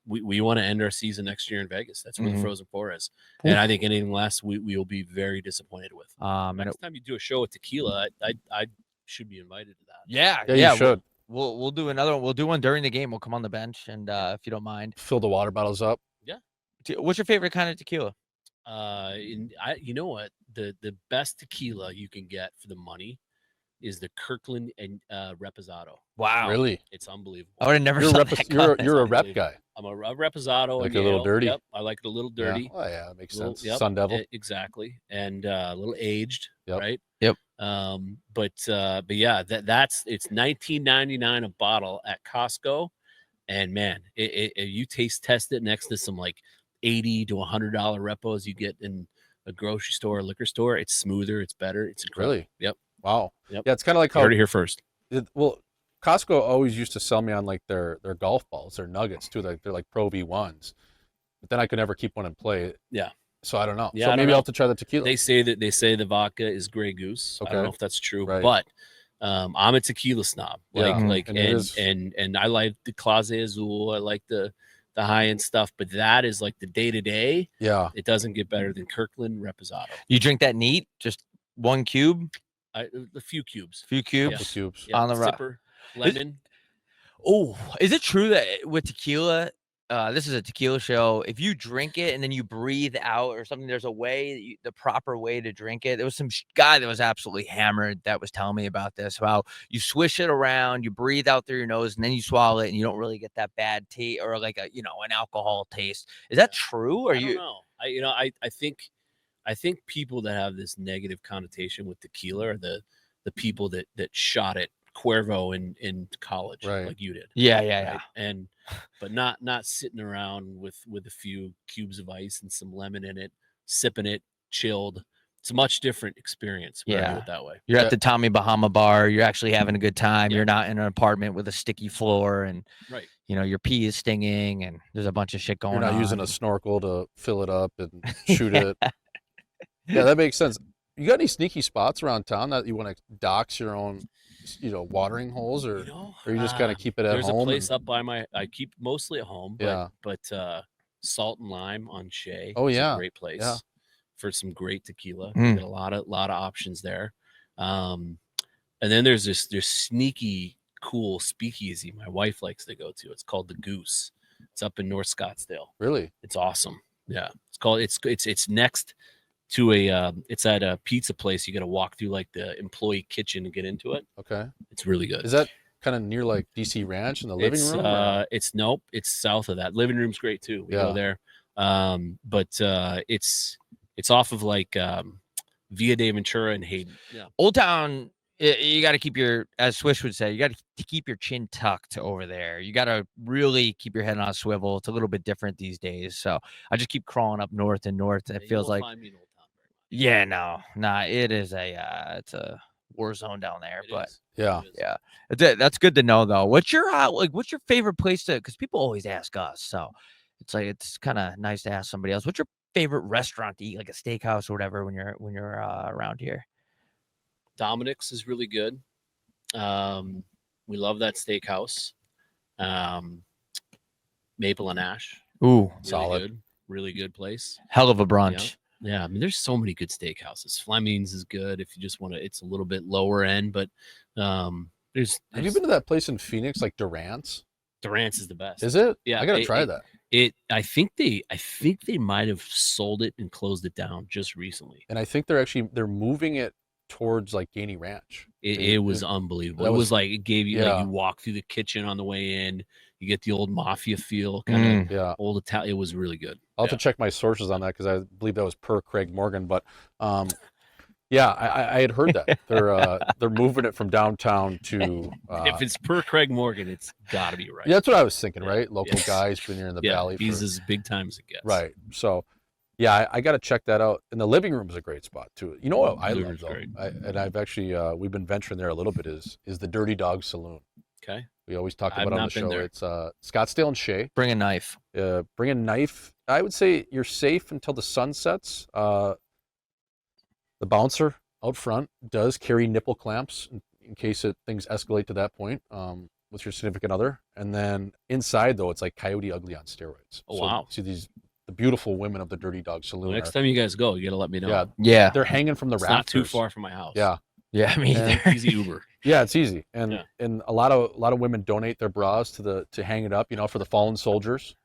We want to end our season next year in Vegas. That's where the Frozen Four is. And I think anything less, we will be very disappointed with. Next time you do a show with tequila, I should be invited to that. Yeah, you should. We'll do another one. We'll do one during the game. We'll come on the bench and if you don't mind, fill the water bottles up. Yeah. What's your favorite kind of tequila? You know what? The best tequila you can get for the money is the Kirkland and Reposado. Wow, really? It's unbelievable. I would have never. You're a rep guy. I'm a Reposado. Like a little dirty. Yep, I like it a little dirty. Yeah. Oh yeah, that makes sense. Yep, Sun Devil. Exactly, and a little aged. Yep. Right. Yep. But yeah, it's $19.99 a bottle at Costco, and man, you taste test it next to some like $80 to $100 repos you get in a grocery store or liquor store. It's smoother, it's better, it's incredible. Really? Yep. Wow. Yep. Yeah, it's kind of like how you heard it here first. Costco always used to sell me on like their golf balls, their nuggets too. They're like Pro V1s, but then I could never keep one in play. Yeah. So I don't know. Yeah, so maybe I'll have to try the tequila. They say the vodka is Grey Goose. Okay. I don't know if that's true, right. but I'm a tequila snob. And I like the Clase Azul. I like the high end stuff, but that is like the day to day. Yeah. It doesn't get better than Kirkland Reposado. You drink that neat, just one cube? A few cubes. Few cubes. Yeah. Cubes. Yeah, on the sipper, lemon. Is it true that with tequila, this is a tequila show, if you drink it and then you breathe out or something, there's a way, the proper way to drink it? There was some guy that was absolutely hammered that was telling me about this, how you swish it around, you breathe out through your nose, and then you swallow it, and you don't really get that bad taste or like an alcohol taste. Is that true? Or I don't know. I think people that have this negative connotation with tequila are the people that shot at Cuervo in college, right, like you did. Yeah. And but not sitting around with a few cubes of ice and some lemon in it, sipping it, chilled. It's a much different experience. Yeah, do it that way. You're at the Tommy Bahama bar. You're actually having a good time. Yeah. You're not in an apartment with a sticky floor and right. Your pee is stinging and there's a bunch of shit going on. You're not using a snorkel to fill it up and shoot it. Yeah, that makes sense. You got any sneaky spots around town that you want to dox your own, watering holes, or you just kind of keep it at home? There's a place up by I keep mostly at home, but Salt and Lime on Shea. Oh yeah, a great place for some great tequila. Mm. You get a lot of options there. And then there's this sneaky cool speakeasy my wife likes to go to. It's called the Goose. It's up in North Scottsdale. Really? It's awesome. Yeah, it's next to it's at a pizza place. You got to walk through like the employee kitchen to get into it. Okay. It's really good. Is that kind of near like DC Ranch in the living room? It's south of that. Living room's great too. We go there. But it's off of like Via de Ventura and Hayden. Yeah. Old Town, you got to keep as Swish would say, you got to keep your chin tucked over there. You got to really keep your head on a swivel. It's a little bit different these days. So I just keep crawling up north and north. It feels like. Yeah, no, it is it's a war zone down there, that's good to know though. What's your favorite place because people always ask us, so it's kind of nice to ask somebody else. What's your favorite restaurant to eat, like a steakhouse or whatever, when you're around here? Dominic's is really good. We love that steakhouse. Maple and Ash. Ooh, really solid. Good. Really good place. Hell of a brunch. Yeah, I mean, there's so many good steakhouses. Fleming's is good if you just want to. It's a little bit lower end, but there's. Have you been to that place in Phoenix, like Durant's? Durant's is the best. Is it? Yeah, I gotta try that. I think they might have sold it and closed it down just recently. And I think they're moving it towards like Gainey Ranch. It was unbelievable. It was like it gave you like you walk through the kitchen on the way in, you get the old mafia feel, kind of old Italian. It was really good. I'll have to check my sources on that because I believe that was per Craig Morgan. But yeah, I had heard that they're moving it from downtown to. If it's per Craig Morgan, it's got to be right. Yeah, that's what I was thinking, Yeah. right? Local guys been here in the valley. He's as big time as it gets. Right. So, yeah, I got to check that out. And the living room is a great spot too. You know what I love though, and I've actually we've been venturing there a little bit is the Dirty Dog Saloon. Okay. We always talk I've about on not the been show. there. It's Scottsdale and Shea. Bring a knife. Bring a knife. I would say you're safe until the sun sets. The bouncer out front does carry nipple clamps in case things escalate to that point with your significant other. And then inside though, it's like Coyote Ugly on steroids. Oh, So, wow. see the beautiful women of the Dirty Dog Saloon. Well, next time you guys go, you got to let me know. Yeah, Yeah. they're hanging from the It's rafters. not too far from my house. Yeah. Yeah, me And- either. Easy Uber. Yeah, it's easy, and Yeah. and a lot of women donate their bras to hang it up, for the fallen soldiers.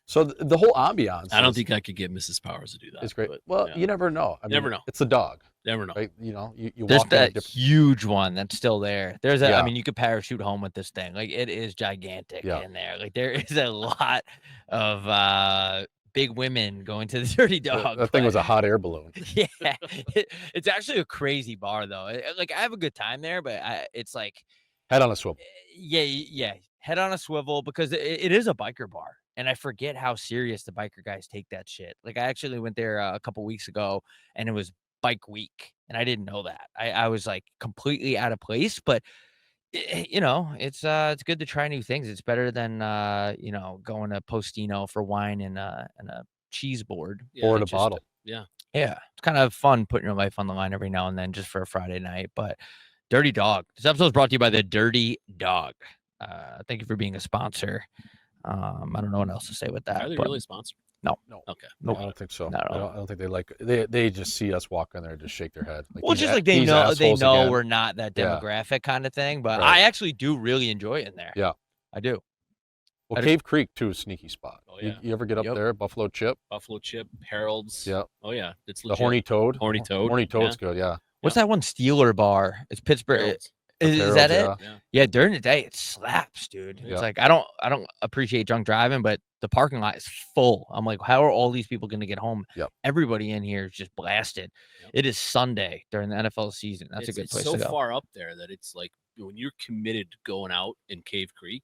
So the whole ambiance. I don't is- think I could get Mrs. Powers to do that. it's great. but, Well, yeah. you never know. I mean, Never know. It's a dog, Never know. right? You There's walk in a that different. huge one that's still there. There's Yeah. I mean, you could parachute home with this thing. Like it is gigantic Yeah. in there. Like there is a lot of big women going to the Dirty Dog. That thing but- was a hot air balloon. Yeah, it's actually a crazy bar though. Like I have a good time there, but it's like Head on a swivel. yeah, head on a swivel because it is a biker bar, and I forget how serious the biker guys take that shit. Like I actually went there a couple weeks ago, and it was bike week, and I didn't know that. I was like completely out of place, but it's good to try new things. It's better than going to Postino for wine and a cheese board. Yeah, Or in a just- bottle. Yeah. Yeah, it's kind of fun putting your life on the line every now and then just for a Friday night. But Dirty Dog. This episode is brought to you by the Dirty Dog. Thank you for being a sponsor. I don't know what else to say with that. Are they but really sponsored? No. Okay. No, I don't think so. Not at all. I don't think they just see us walk in there and just shake their head. Well, these just a- like they these know assholes again. we're not that Yeah. demographic kind of thing. But Right. I actually do really enjoy it in there. Yeah. I do. Well, I don't- Cave Creek too is a sneaky spot. Oh, yeah. You ever get up Yep. there? Buffalo Chip. Buffalo Chip, Harold's. Yeah. Oh yeah, it's The legit. Horny Toad. Horny Toad. Horny Toad's good. Yeah. What's that one Steeler bar? It's Pittsburgh. Harold's. Is that it? Harold's, Yeah. Yeah, during the day it slaps, dude. Yeah. It's like I don't appreciate drunk driving, but the parking lot is full. I'm like, how are all these people gonna get home? Yep. Everybody in here is just blasted. Yep. It is Sunday during the NFL season. That's it's, a good it's place so to go. far up there that it's like when you're committed to going out in Cave Creek,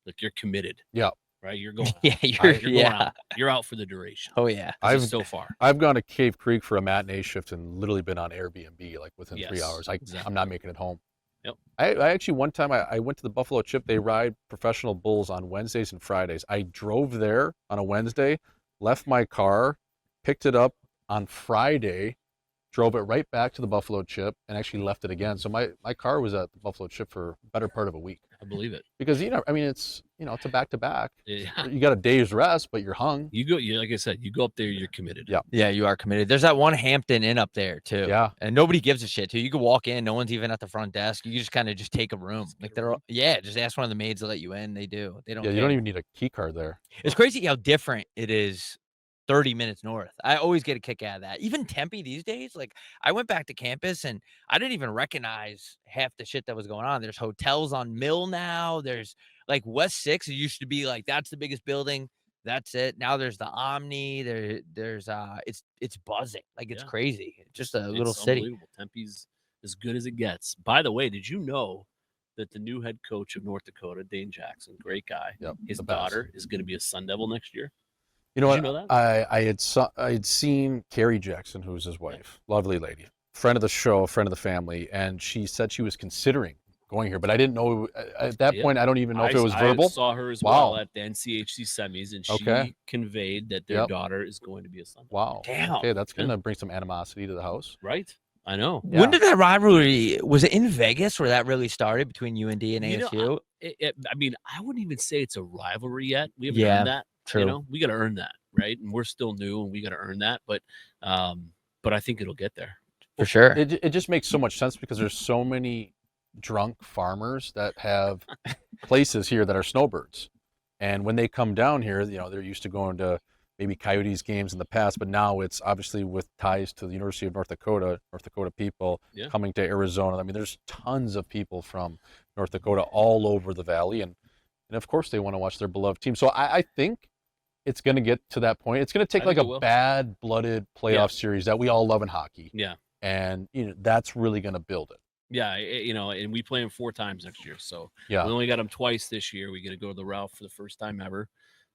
like you're committed. Yeah. Right. You're going. Yeah, you're going yeah. out. You're out for the duration. Oh yeah. 'Cause it's I've so far. I've gone to Cave Creek for a matinee shift and literally been on Airbnb like within 3 Yes, hours. exactly. I'm not making it home. Yep. I actually one time I went to the Buffalo Chip. They ride professional bulls on Wednesdays and Fridays. I drove there on a Wednesday, left my car, picked it up on Friday, drove it right back to the Buffalo Chip, and actually left it again. So my car was at the Buffalo Chip for a better part of a week I believe it. because I mean it's it's a back to back. Yeah. You got a day's rest, but you're hung. You go. Like I said, you go up there. You're committed. Yeah. Yeah, you are committed. There's that one Hampton Inn up there too. Yeah. And nobody gives a shit too. You can walk in, no one's even at the front desk. You just kind of just take a room. Just Like get a they're all, room. yeah, just ask one of the maids to let you in. They do. They don't Yeah, you care. don't even need a key card there. It's crazy how different it is 30 minutes north. I always get a kick out of that. Even Tempe these days, like I went back to campus and I didn't even recognize half the shit that was going on. There's hotels on Mill now. There's like West 6. It used to be like that's the biggest building. That's it. Now there's the Omni. There's it's buzzing. Like it's Yeah. crazy. It's just a It's little city. unbelievable. Tempe's as good as it gets. By the way, did you know that the new head coach of North Dakota, Dane Jackson, great guy, Yep, his the best. daughter is going to be a Sun Devil next year? You know Did what? you know that? I had seen Carrie Jackson, who's his wife, lovely lady, friend of the show, friend of the family, and she said she was considering going here, but I didn't know at that Yeah. point. I don't even know if I- it was I verbal. saw her as Wow. well at the NCHC semis, and she Okay. conveyed that their Yep. daughter is going to be a Sun Devil. Wow. Damn. Okay, that's Yeah. gonna bring some animosity to the house. Right? I know. Yeah. When did that rivalry? Was it in Vegas where that really started between UND and You know, ASU? I mean, I wouldn't even say it's a rivalry yet. We haven't Yeah, earned that. True. You know, we got to earn that, right? And we're still new, and we got to earn that. But I think it'll get there. For sure. It just makes so much sense because there's so many drunk farmers that have places here that are snowbirds, and when they come down here, they're used to going to maybe Coyotes games in the past, but now it's obviously with ties to the University of North Dakota people Yeah. coming to Arizona. I mean, there's tons of people from North Dakota all over the valley, and of course they want to watch their beloved team. So I think it's going to get to that point. It's going to take I like think a it will. bad-blooded playoff series that we all love in hockey, Yeah. and that's really going to build it. Yeah, and we play them 4 times next year. So Yeah. we only got them twice this year. We're gonna go to the Ralph for the first time ever.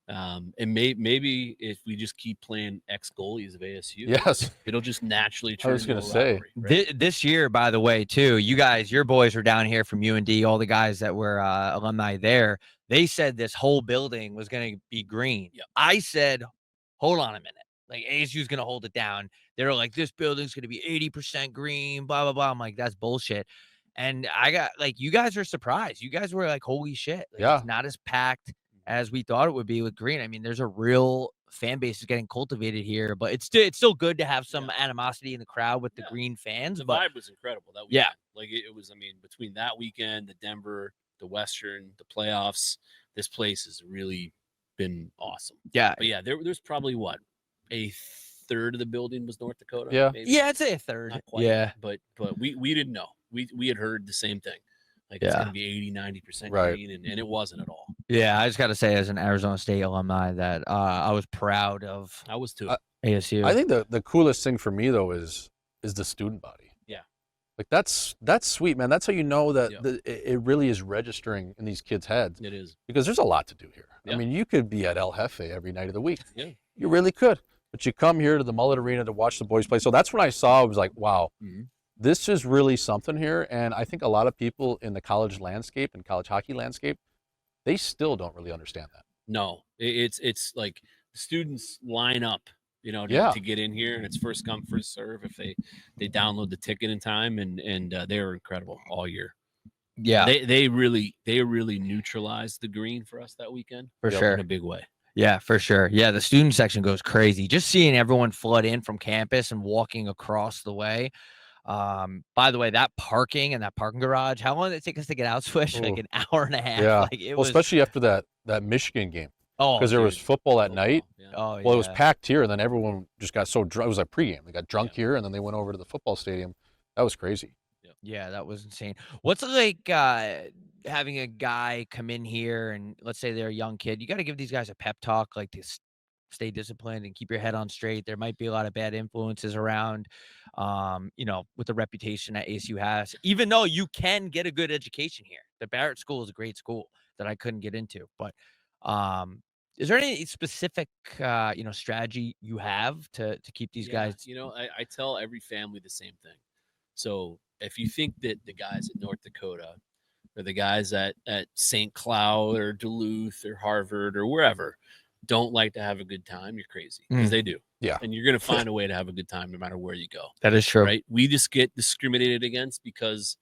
And maybe if we just keep playing ex goalies of ASU, Yes. it'll just naturally I turn. was into gonna a say. rivalry, right? This year, by the way, too, your boys were down here from UND, all the guys that were alumni there. They said this whole building was going to be green. Yep. I said, hold on a minute. Like, ASU's going to hold it down. They're like, this building's going to be 80% green, blah, blah, blah. I'm like, that's bullshit. And I got, like, you guys are surprised. You guys were like, holy shit. Like, Yeah. It's not as packed as we thought it would be with green. I mean, there's a real fan base is getting cultivated here, but it's still good to have some animosity in the crowd with the green fans. The but vibe was incredible that weekend. Yeah. Like it was. I mean, between that weekend, the Denver, the Western, the playoffs, this place has really been awesome. Yeah. But yeah, there's probably what, a third of the building was North Dakota. Yeah. Maybe? Yeah, I'd say a third. Not quite. Yeah. But we didn't know. We had heard the same thing. Like it's Yeah. going to be 80, 90% Right. green, and it wasn't at all. Yeah, I just got to say, as an Arizona State alumni, that I was proud of I was too. ASU. I think the coolest thing for me though is the student body. Yeah. Like that's sweet, man. That's how you know that Yeah. it really is registering in these kids' heads, It is. because there's a lot to do here. Yeah. I mean, you could be at El Jefe every night of the week. Yeah. You really could. But you come here to the Mullett Arena to watch the boys play. So that's when I saw, I was like, wow, Mhm. this is really something here. And I think a lot of people in the college landscape and college hockey landscape, they still don't really understand that. No, it's like the students line up, to get in here, and it's first come, first serve if they download the ticket in time, and they were incredible all year. yeah, They really neutralized the green for us that weekend for sure. in a big way. Yeah, for sure. Yeah, the student section goes crazy. Just seeing everyone flood in from campus and walking across the way. By the way, that parking and that parking garage, how long did it take us to get out, Swish? Like an hour and a half. Yeah. Like it Well, was, especially after that Michigan game, because there was football at night. Yeah. Oh, Well, it was yeah. packed here, and then everyone just got so drunk. It was like pregame. They got drunk here, and then they went over to the football stadium. That was crazy. Yeah, that was insane. What's it like having a guy come in here and let's say they're a young kid? You got to give these guys a pep talk, like to stay disciplined and keep your head on straight. There might be a lot of bad influences around, with the reputation that ASU has, even though you can get a good education here. The Barrett School is a great school that I couldn't get into. But is there any specific, strategy you have to keep these guys? I tell every family the same thing. So if you think that the guys at North Dakota or the guys at St. Cloud or Duluth or Harvard or wherever don't like to have a good time, you're crazy, because they do. Yeah. And you're going to find a way to have a good time no matter where you go. That is true. Right? We just get discriminated against because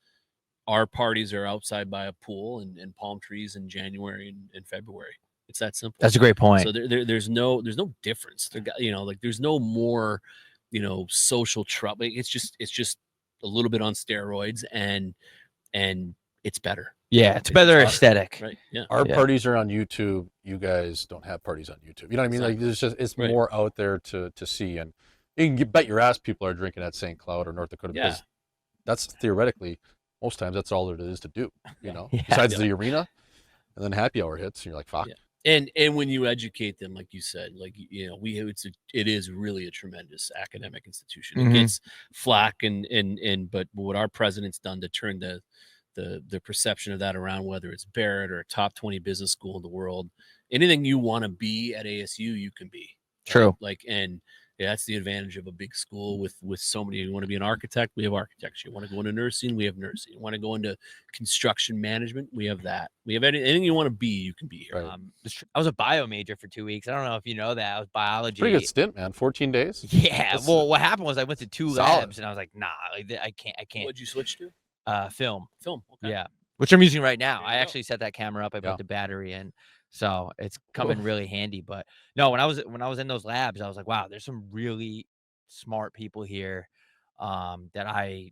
our parties are outside by a pool and palm trees in January and February. It's that simple. That's a great point. So there's no difference. There's no more, social trouble. It's just a little bit on steroids, and it's better. Yeah, it's better aesthetic. Right. Yeah. Our parties are on YouTube. You guys don't have parties on YouTube. You know what I mean? Exactly. Like it's Right. more out there to see, and you can bet your ass people are drinking at St. Cloud or North Dakota, because that's theoretically most times that's all there is to do. Yeah. Besides the arena, and then happy hour hits, and you're like, fuck. Yeah. And when you educate them, like you said, like it is really a tremendous academic institution. It gets flack but what our president's done to turn the perception of that around, whether it's Barrett or a top 20 business school in the world, anything you want to be at ASU, you can be. True. That's the advantage of a big school with so many. You want to be an architect, we have architecture. You want to go into nursing, we have nursing. You want to go into construction management, we have that. We have anything you want to be, you can be here. Right. I was a bio major for 2 weeks. I don't know if you know that. I was biology. Pretty good stint, man. 14 days. Yeah. That's Well, what happened was I went to 2 solid. labs and I was like, nah, like, I can't. What'd you switch to? Film. Film. Okay. Yeah. Which I'm using right now. There you I go. actually set that camera up. I Yeah. put the battery in. So it's coming really handy. But no, when I was in those labs, I was like, wow, there's some really smart people here that I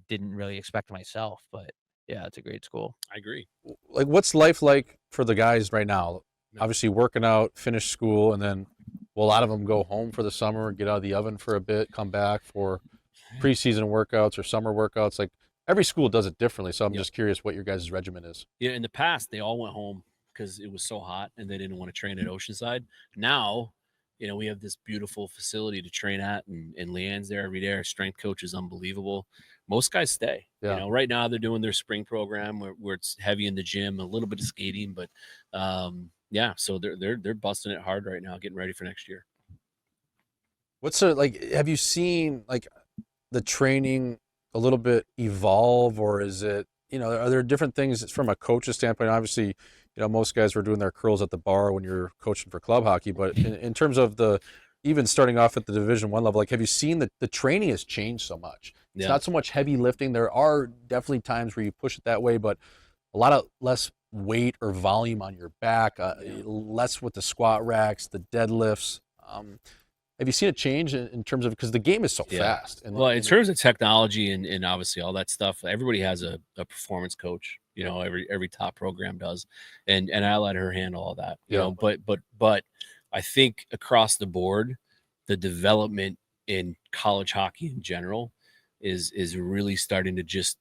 didn't really expect myself. But yeah, it's a great school. I agree. Like, what's life like for the guys right now? Yeah. Obviously, working out, finish school, and then will a lot of them go home for the summer, get out of the oven for a bit, come back for preseason workouts or summer workouts? Like, every school does it differently. So I'm just curious what your guys' regimen is. Yeah, in the past, they all went home because it was so hot and they didn't want to train at Oceanside. Now, we have this beautiful facility to train at, and Leanne's there every day. Our strength coach is unbelievable. Most guys stay. Yeah. Right now they're doing their spring program where it's heavy in the gym, a little bit of skating, but so they're busting it hard right now, getting ready for next year. Have you seen like the training a little bit evolve, or is it, are there different things from a coach's standpoint? Obviously, most guys were doing their curls at the bar when you're coaching for club hockey, but in terms of even starting off at the Division I level, like, have you seen that the training has changed so much? It's not so much heavy lifting. There are definitely times where you push it that way, but a lot of less weight or volume on your back, less with the squat racks, the deadlifts. Have you seen a change in terms of, because the game is so fast? In terms of technology and obviously all that stuff, everybody has a performance coach. Every top program does, and I let her handle all that. But I think across the board, the development in college hockey in general is really starting to just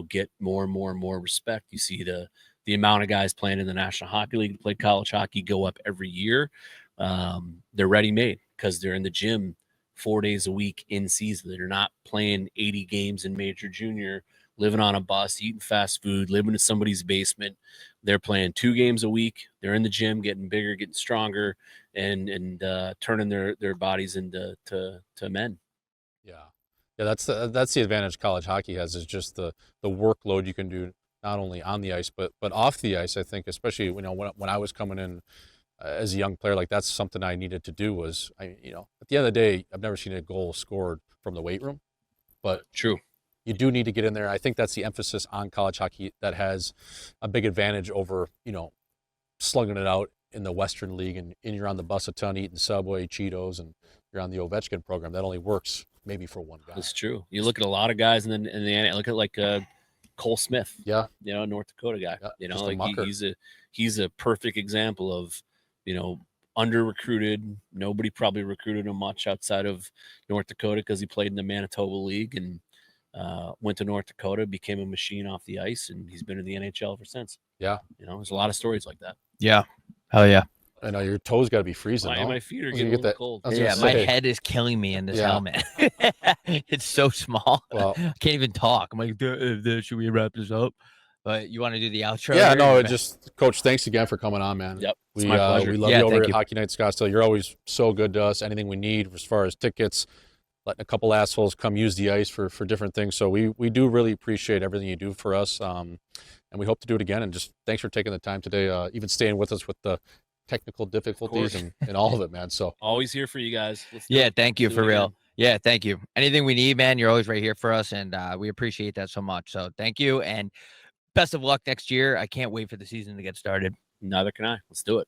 get more and more and more respect. You see the amount of guys playing in the National Hockey League, play college hockey, go up every year. They're ready-made because they're in the gym 4 days a week in season. They're not playing 80 games in major junior, living on a bus, eating fast food, living in somebody's basement. They're playing 2 games a week. They're in the gym, getting bigger, getting stronger, and turning their bodies into men. Yeah, that's the advantage college hockey has, is just the workload you can do not only on the ice but off the ice. I think especially when I was coming in as a young player, like, that's something I needed to do. Was at the end of the day, I've never seen a goal scored from the weight room, but true, you do need to get in there. I think that's the emphasis on college hockey that has a big advantage over slugging it out in the Western League, and you're on the bus a ton eating Subway, Cheetos, and you're on the Ovechkin program. That only works maybe for one guy. That's true. You look at a lot of guys, and then look at like Cole Smith. Yeah, North Dakota guy. Yeah, he's a perfect example of under recruited. Nobody probably recruited him much outside of North Dakota because he played in the Manitoba League and went to North Dakota, became a machine off the ice, and he's been in the NHL ever since. Yeah, there's a lot of stories like that. Yeah, hell yeah. I know your toes got to be freezing. My feet are getting a little cold. Yeah, my head is killing me in this helmet. It's so small. Well, I can't even talk. I'm like, should we wrap this up? But you want to do the outro? Yeah, no, just Coach, thanks again for coming on, man. Yep, it's my pleasure. We love you over at Hockey Night Scottsdale. You're always so good to us. Anything we need as far as tickets, letting a couple assholes come use the ice for different things. So we do really appreciate everything you do for us, and we hope to do it again. And just thanks for taking the time today, even staying with us with the technical difficulties and all of it, man. So always here for you guys. Thank you for real. Yeah, thank you. Anything we need, man, you're always right here for us, and we appreciate that so much. So thank you, and best of luck next year. I can't wait for the season to get started. Neither can I. Let's do it.